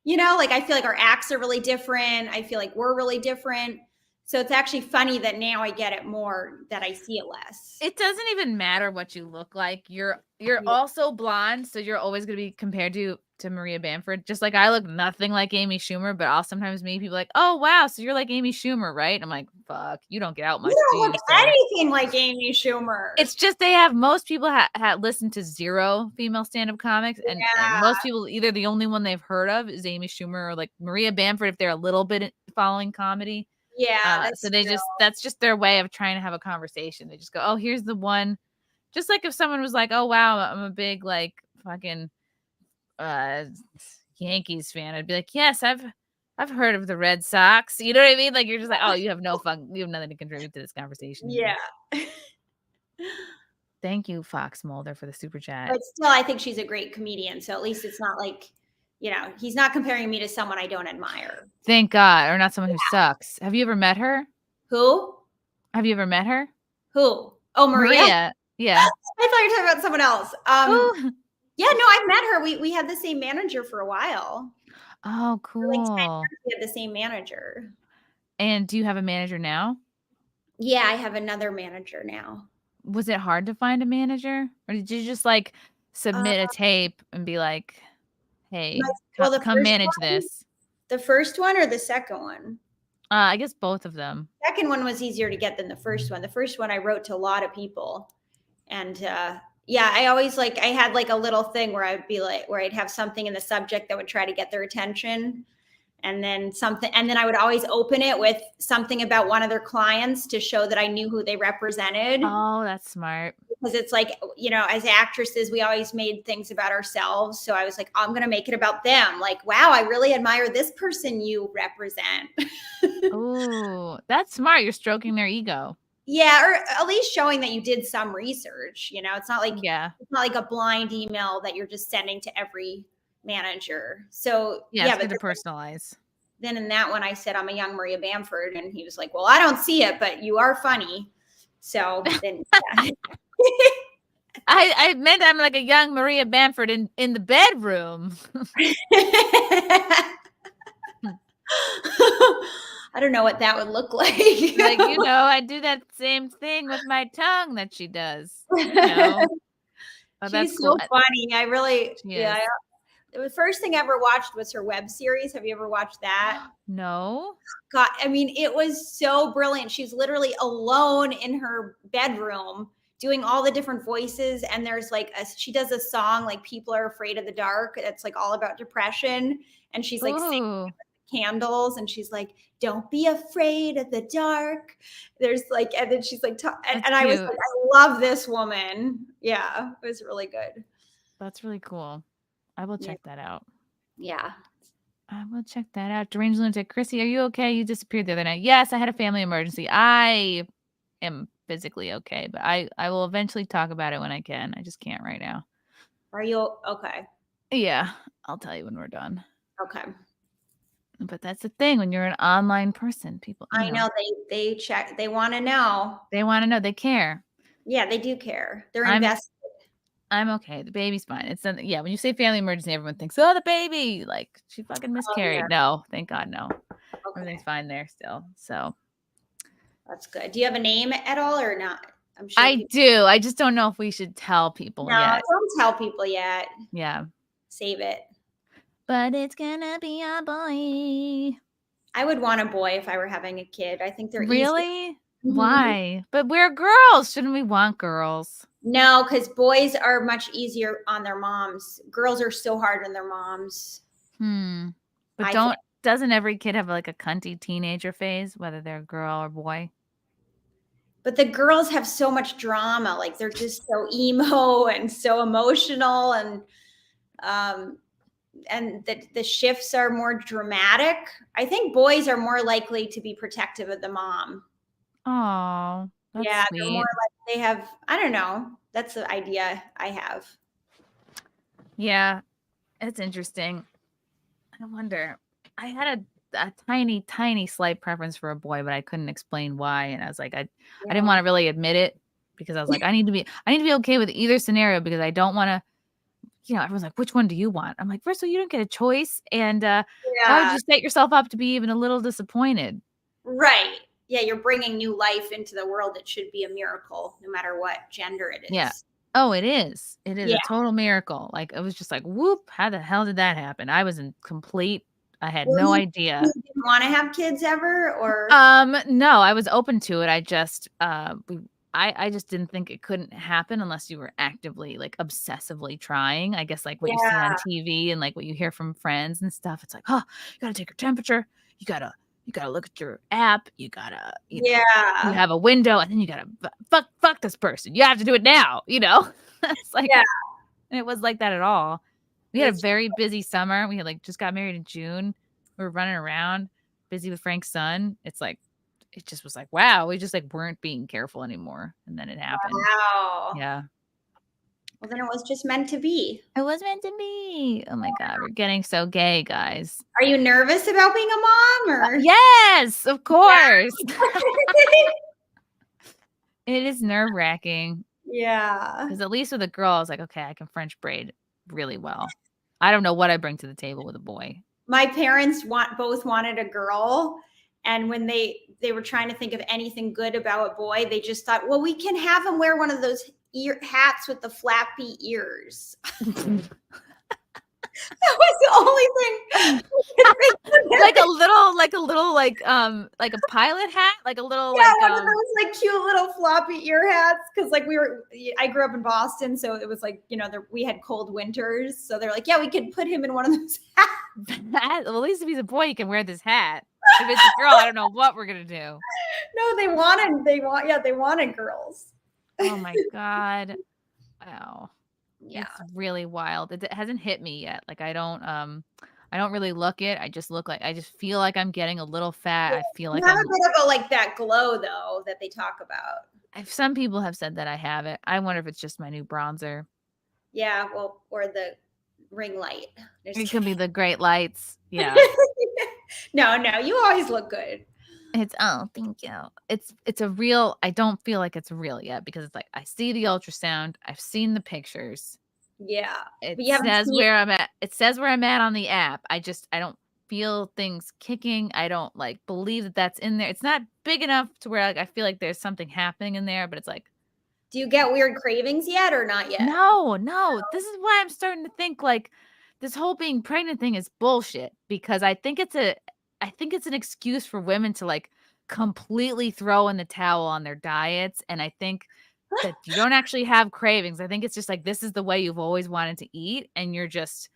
Speaker 6: Like I feel like our acts are really different. I feel like we're really different. So it's actually funny that now I get it more, that I see it less.
Speaker 1: It doesn't even matter what you look like. You're also blonde, so you're always going to be compared to Maria Bamford. Just like I look nothing like Amy Schumer, but I'll sometimes meet people like, oh, wow, so you're like Amy Schumer, right? I'm like, fuck, you don't get out much.
Speaker 6: You don't look anything like Amy Schumer.
Speaker 1: It's just most people listened to zero female stand-up comics, and most people, either the only one they've heard of is Amy Schumer or like Maria Bamford if they're a little bit following comedy.
Speaker 6: Yeah.
Speaker 1: So that's just their way of trying to have a conversation. They just go, oh, here's the one. Just like if someone was like, oh, wow, I'm a big like fucking Yankees fan. I'd be like, yes, I've heard of the Red Sox. You know what I mean? Like, you're just like, oh, you have nothing to contribute to this conversation.
Speaker 6: Yeah.
Speaker 1: Thank you, Fox Mulder, for the super chat.
Speaker 6: But still, I think she's a great comedian. So at least it's not like, he's not comparing me to someone I don't admire.
Speaker 1: Thank God. Or not someone who sucks. Have you ever met her?
Speaker 6: Who?
Speaker 1: Have you ever met her?
Speaker 6: Who? Oh, Maria?
Speaker 1: Yeah.
Speaker 6: I thought you were talking about someone else. Yeah, no, I've met her. We had the same manager for a while.
Speaker 1: Oh, cool.
Speaker 6: For like 10 years, we had the same manager.
Speaker 1: And do you have a manager now?
Speaker 6: Yeah, I have another manager now.
Speaker 1: Was it hard to find a manager? Or did you just like submit a tape and be like, hey, come manage this?
Speaker 6: The first one or the second one?
Speaker 1: I guess both of them.
Speaker 6: Second one was easier to get than the first one. The first one I wrote to a lot of people. And I always I had like a little thing where I'd have something in the subject that would try to get their attention. And then I would always open it with something about one of their clients to show that I knew who they represented.
Speaker 1: Oh, that's smart.
Speaker 6: because it's like, as actresses, we always made things about ourselves. So I was like, I'm going to make it about them. Like, wow, I really admire this person you represent.
Speaker 1: Oh, that's smart. You're stroking their ego.
Speaker 6: Yeah, or at least showing that you did some research. It's not like it's not like a blind email that you're just sending to every manager. So
Speaker 1: it's good to personalize.
Speaker 6: Then in that one, I said I'm a young Maria Bamford, and he was like, "Well, I don't see it, but you are funny." So then,
Speaker 1: I meant I'm like a young Maria Bamford in the bedroom.
Speaker 6: I don't know what that would look like.
Speaker 1: Like, I do that same thing with my tongue that she does. Oh,
Speaker 6: She's so funny. I really, the first thing I ever watched was her web series. Have you ever watched that?
Speaker 1: No.
Speaker 6: God, I mean, it was so brilliant. She's literally alone in her bedroom doing all the different voices. And there's she does a song like People Are Afraid of the Dark. It's like all about depression. And she's like singing with candles, and she's like, don't be afraid of the dark. There's and then she's like, and I was like, I love this woman. Yeah, it was really good.
Speaker 1: That's really cool. I will check that out.
Speaker 6: Yeah.
Speaker 1: I will check that out. Deranged Lunatic. Chrissy, are you okay? You disappeared the other night. Yes, I had a family emergency. I am physically okay, but I will eventually talk about it when I can. I just can't right now.
Speaker 6: Are you okay?
Speaker 1: Yeah, I'll tell you when we're done.
Speaker 6: Okay.
Speaker 1: But that's the thing when you're an online person, people.
Speaker 6: I know they check. They want to know.
Speaker 1: They want to know. They care.
Speaker 6: Yeah, they do care. They're invested.
Speaker 1: I'm okay. The baby's fine. It's when you say family emergency, everyone thinks, oh, the baby, like she fucking miscarried. Oh, yeah. No, thank God, no. Okay. Everything's fine there still. So
Speaker 6: that's good. Do you have a name at all or not? I'm sure
Speaker 1: I do. I just don't know if we should tell people yet.
Speaker 6: Don't tell people yet.
Speaker 1: Yeah.
Speaker 6: Save it.
Speaker 1: But it's gonna be a boy.
Speaker 6: I would want a boy if I were having a kid. I think they're
Speaker 1: really? Mm-hmm. Why? But we're girls. Shouldn't we want girls?
Speaker 6: No, because boys are much easier on their moms. Girls are so hard on their moms.
Speaker 1: But doesn't every kid have like a cunty teenager phase, whether they're a girl or boy?
Speaker 6: But the girls have so much drama. Like they're just so emo and so emotional, and the shifts are more dramatic. I think boys are more likely to be protective of the mom.
Speaker 1: Oh, that's sweet.
Speaker 6: They're more like they have. I don't know. That's the idea I have. Yeah,
Speaker 1: it's interesting. I wonder. I had a tiny slight preference for a boy, but I couldn't explain why. And I was like, I didn't want to really admit it because I was like, I need to be okay with either scenario because I don't want to. Everyone's like, which one do you want? I'm like, first of all, you don't get a choice. And why would you set yourself up to be even a little disappointed?
Speaker 6: Right. Yeah, you're bringing new life into the world. It should be a miracle, no matter what gender it is.
Speaker 1: Yeah. Oh, it is. It is a total miracle. Like, it was just like, whoop, how the hell did that happen? I was in complete, I had no idea.
Speaker 6: You didn't want to have kids ever? Or
Speaker 1: no, I was open to it. I just, I just didn't think it couldn't happen unless you were actively, like, obsessively trying. I guess, like, what you see on TV and, like, what you hear from friends and stuff. It's like, oh, you got to take your temperature. You got to look at your app. You got to, you have a window. And then you got to fuck this person. You have to do it now, It's like, and it was like that at all. We had a very busy summer. We had, like, just got married in June. We were running around, busy with Frank's son. It's like, it just was like, wow, we just like weren't being careful anymore. And then it happened.
Speaker 6: Wow.
Speaker 1: Yeah.
Speaker 6: Well, then it was just meant to be.
Speaker 1: It was meant to be. Oh my God. We're getting so gay, guys.
Speaker 6: Are you nervous about being a mom or?
Speaker 1: Yes, of course. It is nerve wracking.
Speaker 6: Yeah.
Speaker 1: Because at least with a girl, I was like, okay, I can French braid really well. I don't know what I bring to the table with a boy.
Speaker 6: My parents both wanted a girl. And when they were trying to think of anything good about a boy, they just thought, well, we can have him wear one of those hats with the flappy ears. That was the only thing.
Speaker 1: like a little pilot hat, like a little
Speaker 6: one of those like cute little floppy ear hats. Because like I grew up in Boston, so it was like we had cold winters, so they're like, yeah, we could put him in one of those hats.
Speaker 1: Well, at least if he's a boy, he can wear this hat. If it's a girl, I don't know what we're gonna do.
Speaker 6: No, they wanted girls.
Speaker 1: Oh my God. Wow.
Speaker 6: Yeah.
Speaker 1: It's really wild. It hasn't hit me yet. Like I don't really look it. I just I just feel like I'm getting a little fat. I feel
Speaker 6: You
Speaker 1: like
Speaker 6: have a bit of a like that glow though that they talk about.
Speaker 1: some people have said that I have it. I wonder if it's just my new bronzer.
Speaker 6: Yeah, well, or the ring light.
Speaker 1: It could be the great lights. Yeah.
Speaker 6: No, you always look good.
Speaker 1: Thank you. It's a real I don't feel like it's real yet because it's like I see the ultrasound, I've seen the pictures.
Speaker 6: Yeah.
Speaker 1: It
Speaker 6: But you haven't
Speaker 1: says
Speaker 6: seen
Speaker 1: where I'm at. It says where I'm at on the app. I don't feel things kicking. I don't like believe that that's in there. It's not big enough to where like I feel like there's something happening in there, but it's like
Speaker 6: Do you get weird cravings yet or not yet?
Speaker 1: no. This is why I'm starting to think like this whole being pregnant thing is bullshit because I think it's an excuse for women to like completely throw in the towel on their diets. And I think that you don't actually have cravings. I think it's just like this is the way you've always wanted to eat, and you're just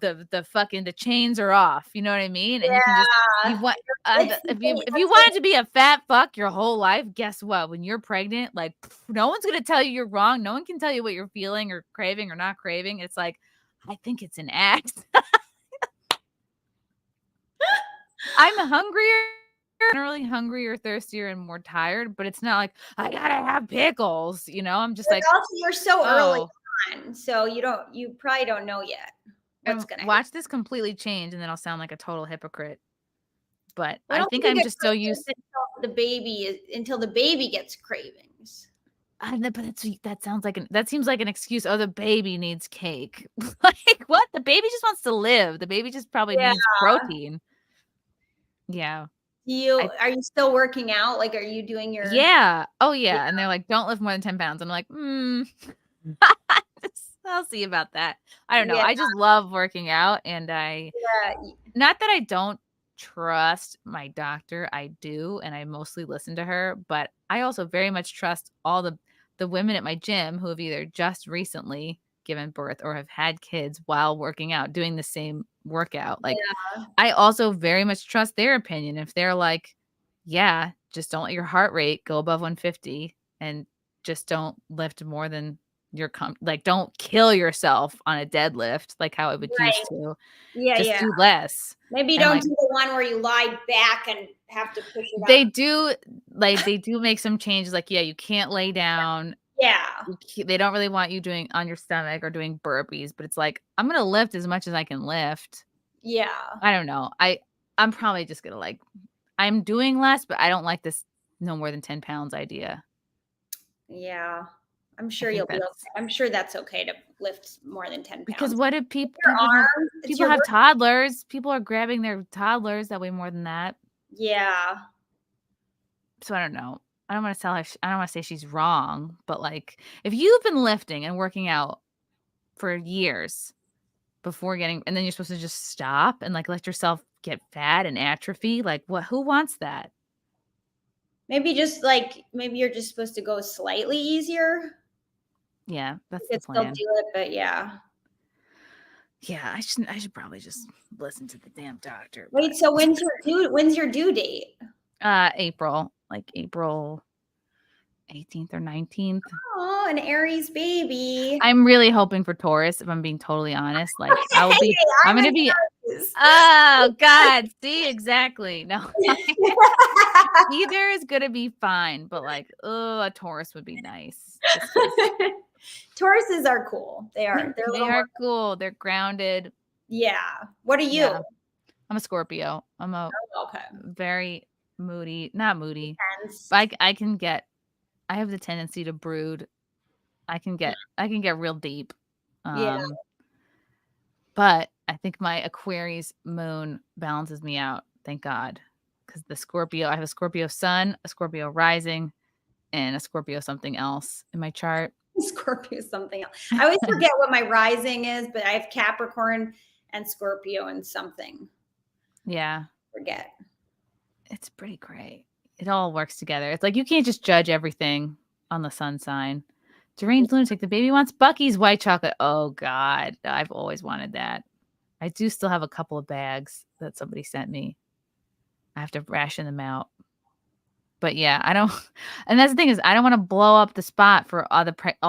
Speaker 1: the chains are off. You know what I mean? And you can just you
Speaker 6: Yeah.
Speaker 1: want
Speaker 6: It's
Speaker 1: if you wanted to be a fat fuck your whole life, guess what? When you're pregnant, like no one's gonna tell you you're wrong. No one can tell you what you're feeling or craving or not craving. It's like I think it's an act. I'm generally hungrier, thirstier, and more tired, but it's not like I gotta have pickles, you know? I'm just
Speaker 6: But
Speaker 1: like,
Speaker 6: also you're so early
Speaker 1: oh,
Speaker 6: on, so you probably don't know yet what's
Speaker 1: and
Speaker 6: gonna happen.
Speaker 1: watch this completely change, and then I'll sound like a total hypocrite. But
Speaker 6: I
Speaker 1: I
Speaker 6: don't
Speaker 1: think
Speaker 6: think you
Speaker 1: I'm
Speaker 6: get
Speaker 1: just so
Speaker 6: cravings
Speaker 1: used.
Speaker 6: until the baby gets cravings.
Speaker 1: But that seems like an excuse. Oh, the baby needs cake. Like what? The baby just wants to live. The baby just probably
Speaker 6: Yeah.
Speaker 1: needs protein. Yeah.
Speaker 6: Are you still working out? Like, are you doing your?
Speaker 1: Yeah. Oh, yeah. And they're like, "Don't lift more than 10 pounds." I'm like, I'll see about that." I don't know.
Speaker 6: Yeah,
Speaker 1: I just love working out, and
Speaker 6: yeah,
Speaker 1: not that I don't trust my doctor, I do, and I mostly listen to her, but I also very much trust all the women at my gym who have either just recently given birth or have had kids while working out, doing the same workout. Like, I also very much trust their opinion. If they're like, yeah, just don't let your heart rate go above 150 and just don't lift more than like don't kill yourself on a deadlift like how I would used
Speaker 6: right.
Speaker 1: to.
Speaker 6: Yeah,
Speaker 1: Just
Speaker 6: yeah.
Speaker 1: do less.
Speaker 6: Maybe you
Speaker 1: And
Speaker 6: don't
Speaker 1: like
Speaker 6: do the one where you lie back and have to push it
Speaker 1: they
Speaker 6: up.
Speaker 1: do make some changes like yeah, you can't lay down.
Speaker 6: Yeah,
Speaker 1: They don't really want you doing on your stomach or doing burpees, but it's like I'm going to lift as much as I can lift.
Speaker 6: yeah,
Speaker 1: I don't know. I'm probably just going to like I'm doing less, but I don't like this no more than 10 pounds idea.
Speaker 6: yeah. I'm
Speaker 1: I
Speaker 6: sure
Speaker 1: think
Speaker 6: you'll be okay.
Speaker 1: that's
Speaker 6: I'm sure that's okay to lift more than 10
Speaker 1: because
Speaker 6: pounds.
Speaker 1: what if
Speaker 6: Your
Speaker 1: people have
Speaker 6: arms, it's
Speaker 1: people
Speaker 6: your
Speaker 1: have
Speaker 6: work.
Speaker 1: toddlers? People are grabbing their toddlers that weigh more than that.
Speaker 6: Yeah,
Speaker 1: So I don't know. I don't want to tell her. I don't want to say she's wrong, but like if you've been lifting and working out for years before getting, and then you're supposed to just stop and like let yourself get fat and atrophy, like what? Who wants that?
Speaker 6: maybe maybe you're just supposed to go slightly easier.
Speaker 1: Yeah, that's
Speaker 6: You
Speaker 1: the
Speaker 6: could still
Speaker 1: plan.
Speaker 6: do it, but yeah.
Speaker 1: Yeah, I should probably just listen to the damn doctor.
Speaker 6: Wait, so when's your due date?
Speaker 1: April, like April 18th or 19th.
Speaker 6: Oh, an Aries baby.
Speaker 1: I'm really hoping for Taurus, if I'm being totally honest. Like I'm
Speaker 6: I'm
Speaker 1: gonna
Speaker 6: an
Speaker 1: be
Speaker 6: Aries.
Speaker 1: oh God, see exactly. No. Either is gonna be fine, but like, oh, a Taurus would be nice. Just 'cause
Speaker 6: Tauruses are cool. They're a
Speaker 1: they
Speaker 6: little
Speaker 1: are
Speaker 6: more,
Speaker 1: cool. They're grounded.
Speaker 6: yeah. What are you?
Speaker 1: Yeah. I'm a Scorpio. I'm a
Speaker 6: Okay.
Speaker 1: very moody, not moody.
Speaker 6: Friends.
Speaker 1: But I have the tendency to brood. I can get real deep.
Speaker 6: Yeah.
Speaker 1: But I think my Aquarius moon balances me out. Thank God. Because I have a Scorpio sun, a Scorpio rising, and a Scorpio something else in my chart.
Speaker 6: Scorpio is something else. I always forget what my rising is, but I have Capricorn and Scorpio and something.
Speaker 1: Yeah.
Speaker 6: Forget.
Speaker 1: It's pretty great. It all works together. It's like you can't just judge everything on the sun sign. Deranged lunatic. The baby wants Bucky's white chocolate. Oh God. I've always wanted that. I do still have a couple of bags that somebody sent me. I have to ration them out. But yeah, I don't and that's the thing is I don't wanna blow up the spot for all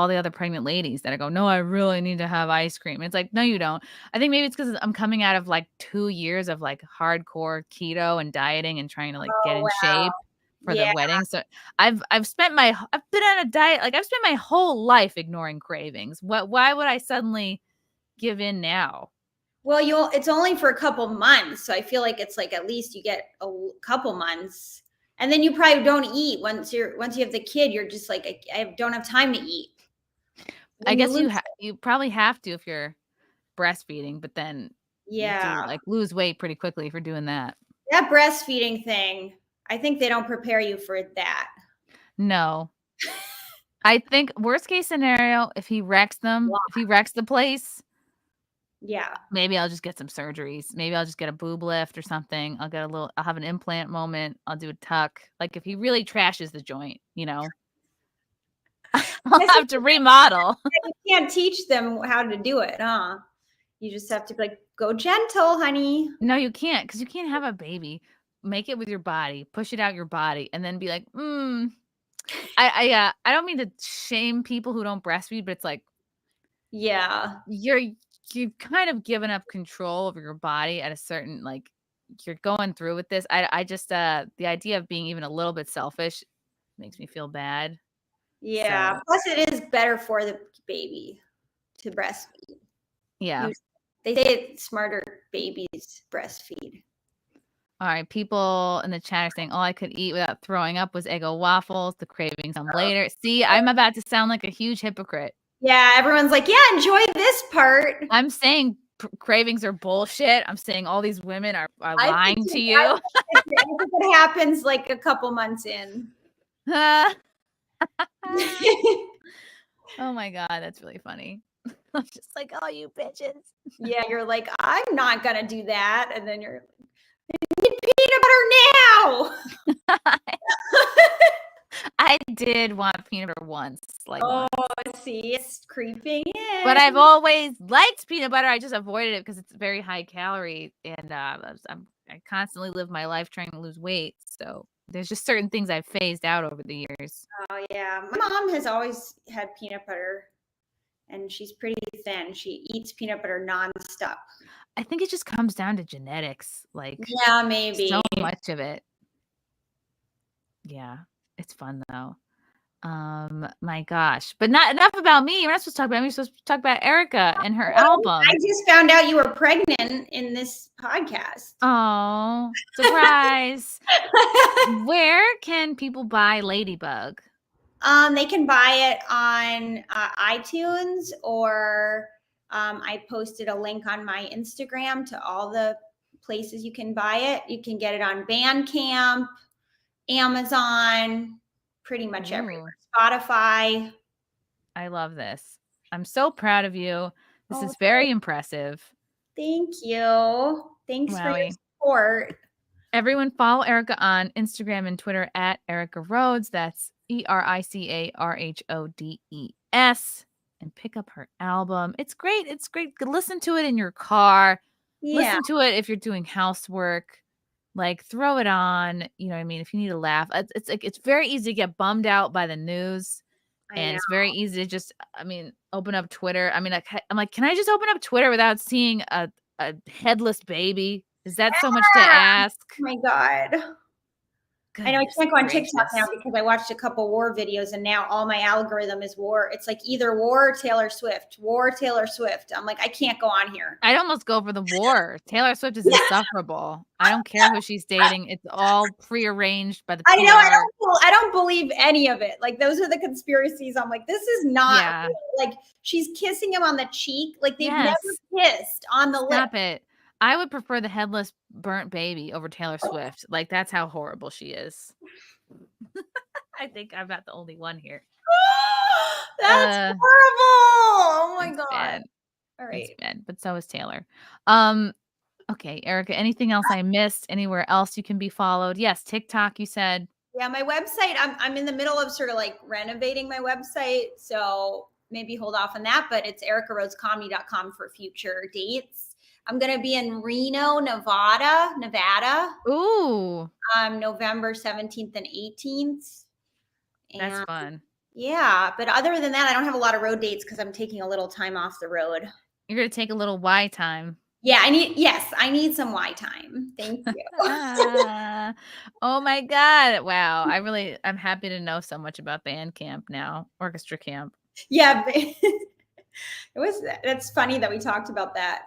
Speaker 1: the other pregnant ladies that I go, "No, I really need to have ice cream." And it's like, "No, you don't." I think maybe it's because 'cause I'm coming out of, like, 2 years of, like, hardcore keto and dieting and trying to, like, get
Speaker 6: Oh,
Speaker 1: in
Speaker 6: wow.
Speaker 1: shape for the
Speaker 6: Yeah.
Speaker 1: wedding, so I've been on a diet, like, I've spent my whole life ignoring cravings. Why would I suddenly give in now?
Speaker 6: Well, it's only for a couple months, so I feel like it's like at least you get couple months, and then you probably don't eat once you have the kid. You're just like, I don't have time to eat.
Speaker 1: I
Speaker 6: Then you
Speaker 1: guess
Speaker 6: lose.
Speaker 1: you probably have to if you're breastfeeding, but then you do,
Speaker 6: Yeah,
Speaker 1: like, lose weight pretty quickly if you're doing that.
Speaker 6: that breastfeeding thing. I think they don't prepare you for that.
Speaker 1: No. I think worst case scenario, if he wrecks the place,
Speaker 6: Yeah,
Speaker 1: maybe I'll just get some surgeries. Maybe I'll just get a boob lift or something. I'll have an implant moment. I'll do a tuck. Like, if he really trashes the joint, I'll
Speaker 6: Guess
Speaker 1: have to remodel.
Speaker 6: you can't teach them how to do it, huh? You just have to be like, go gentle, honey.
Speaker 1: No, you can't, because you can't have a baby, make it with your body, push it out your body, and then be like, I don't mean to shame people who don't breastfeed, but it's like
Speaker 6: Yeah,
Speaker 1: you've kind of given up control over your body at a certain, like, you're going through with this. I just the idea of being even a little bit selfish makes me feel bad.
Speaker 6: yeah.
Speaker 1: So,
Speaker 6: Plus, it is better for the baby to breastfeed.
Speaker 1: yeah.
Speaker 6: They say smarter babies breastfeed.
Speaker 1: All right, people in the chat are saying all I could eat without throwing up was Eggo waffles. The cravings come later. See, I'm about to sound like a huge hypocrite.
Speaker 6: Yeah, everyone's like, yeah, enjoy this part.
Speaker 1: I'm saying cravings are bullshit. I'm saying all these women are
Speaker 6: I
Speaker 1: lying
Speaker 6: think
Speaker 1: to
Speaker 6: it-
Speaker 1: you.
Speaker 6: I think it happens like a couple months in.
Speaker 1: Oh my God, that's really funny. I'm just like, oh, you bitches.
Speaker 6: Yeah, you're like, I'm not gonna do that, and then you're like, I need peanut butter now.
Speaker 1: I did want peanut butter once, like once.
Speaker 6: See, it's creeping in.
Speaker 1: But I've always liked peanut butter. I just avoided it because it's very high calorie, and I constantly live my life trying to lose weight. So there's just certain things I've phased out over the years.
Speaker 6: Oh yeah, my mom has always had peanut butter, and she's pretty thin. She eats peanut butter nonstop.
Speaker 1: I think it just comes down to genetics, like
Speaker 6: Yeah, maybe.
Speaker 1: so much of it. Yeah, it's fun though. My gosh, but not enough about me. We're not supposed to talk about me. We're supposed to talk about Erica and her album.
Speaker 6: I just found out you were pregnant in this podcast.
Speaker 1: Oh, surprise. Where can people buy Ladybug?
Speaker 6: They can buy it on iTunes, or I posted a link on my Instagram to all the places you can buy it. You can get it on Bandcamp, Amazon, pretty much everywhere. Spotify.
Speaker 1: I love this. I'm so proud of you. This
Speaker 6: Oh,
Speaker 1: is very impressive.
Speaker 6: Thank you. Thanks for your support.
Speaker 1: Everyone follow Erica on Instagram and Twitter at Erica Rhodes. That's ERICARHODES. And pick up her album. It's great. It's great. Listen to it in your car.
Speaker 6: Yeah.
Speaker 1: Listen to it if you're doing housework. Like, throw it on. You know what I mean? If you need a laugh. It's like, it's very easy to get bummed out by the news. And it's very easy to just, open up Twitter. I'm like, can I just open up Twitter without seeing a headless baby? Is that so much to ask?
Speaker 6: Oh my God. I know I can't go on TikTok now because I watched a couple war videos, and now all my algorithm is war. It's like either war or Taylor Swift. War or Taylor Swift. I'm like, I can't go on here.
Speaker 1: I'd almost go for the war. Taylor Swift is insufferable. I don't care who she's dating. It's all prearranged by the PR.
Speaker 6: I know. I don't believe any of it. Like, those are the conspiracies. I'm like, this is not real. Like, she's kissing him on the cheek. Like, they've never kissed on the lip.
Speaker 1: Stop it. I would prefer the headless burnt baby over Taylor Swift. Like, that's how horrible she is. I think I'm not the only one here.
Speaker 6: That's horrible. Oh my God.
Speaker 1: Bad.
Speaker 6: All right.
Speaker 1: It's bad, but so is Taylor. Okay, Erica, anything else I missed? Anywhere else you can be followed? Yes, TikTok, you said.
Speaker 6: Yeah, my website, I'm in the middle of sort of like renovating my website. So maybe hold off on that, but it's ericarhodescomedy.com for future dates. I'm going to be in Reno, Nevada,
Speaker 1: Ooh,
Speaker 6: November 17th and 18th.
Speaker 1: that's
Speaker 6: And
Speaker 1: fun.
Speaker 6: yeah, but other than that, I don't have a lot of road dates because I'm taking a little time off the road.
Speaker 1: You're gonna take a little Y time.
Speaker 6: Yeah, I need some Y time. Thank you.
Speaker 1: Ah, oh my God. Wow. I'm happy to know so much about band camp now, orchestra camp.
Speaker 6: Yeah, that's funny that we talked about that.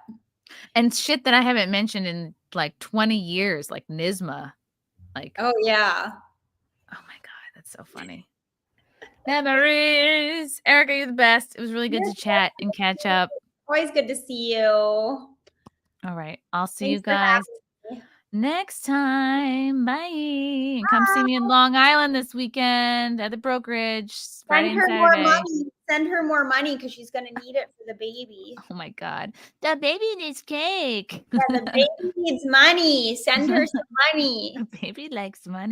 Speaker 1: And shit that I haven't mentioned in like 20 years, like NYSMA. Like,
Speaker 6: Oh yeah.
Speaker 1: oh my God, that's so funny. Memories. Erica, you're the best. It was really good to chat and catch up.
Speaker 6: Always good to see you.
Speaker 1: All right. I'll see you guys next time. Bye. And come see me in Long Island this weekend at the brokerage. Friday and Saturday.
Speaker 6: More money. Send her more money because she's gonna need it for the baby.
Speaker 1: Oh my God. The baby needs cake.
Speaker 6: Yeah, the baby needs money. Send her some money.
Speaker 1: The baby likes money.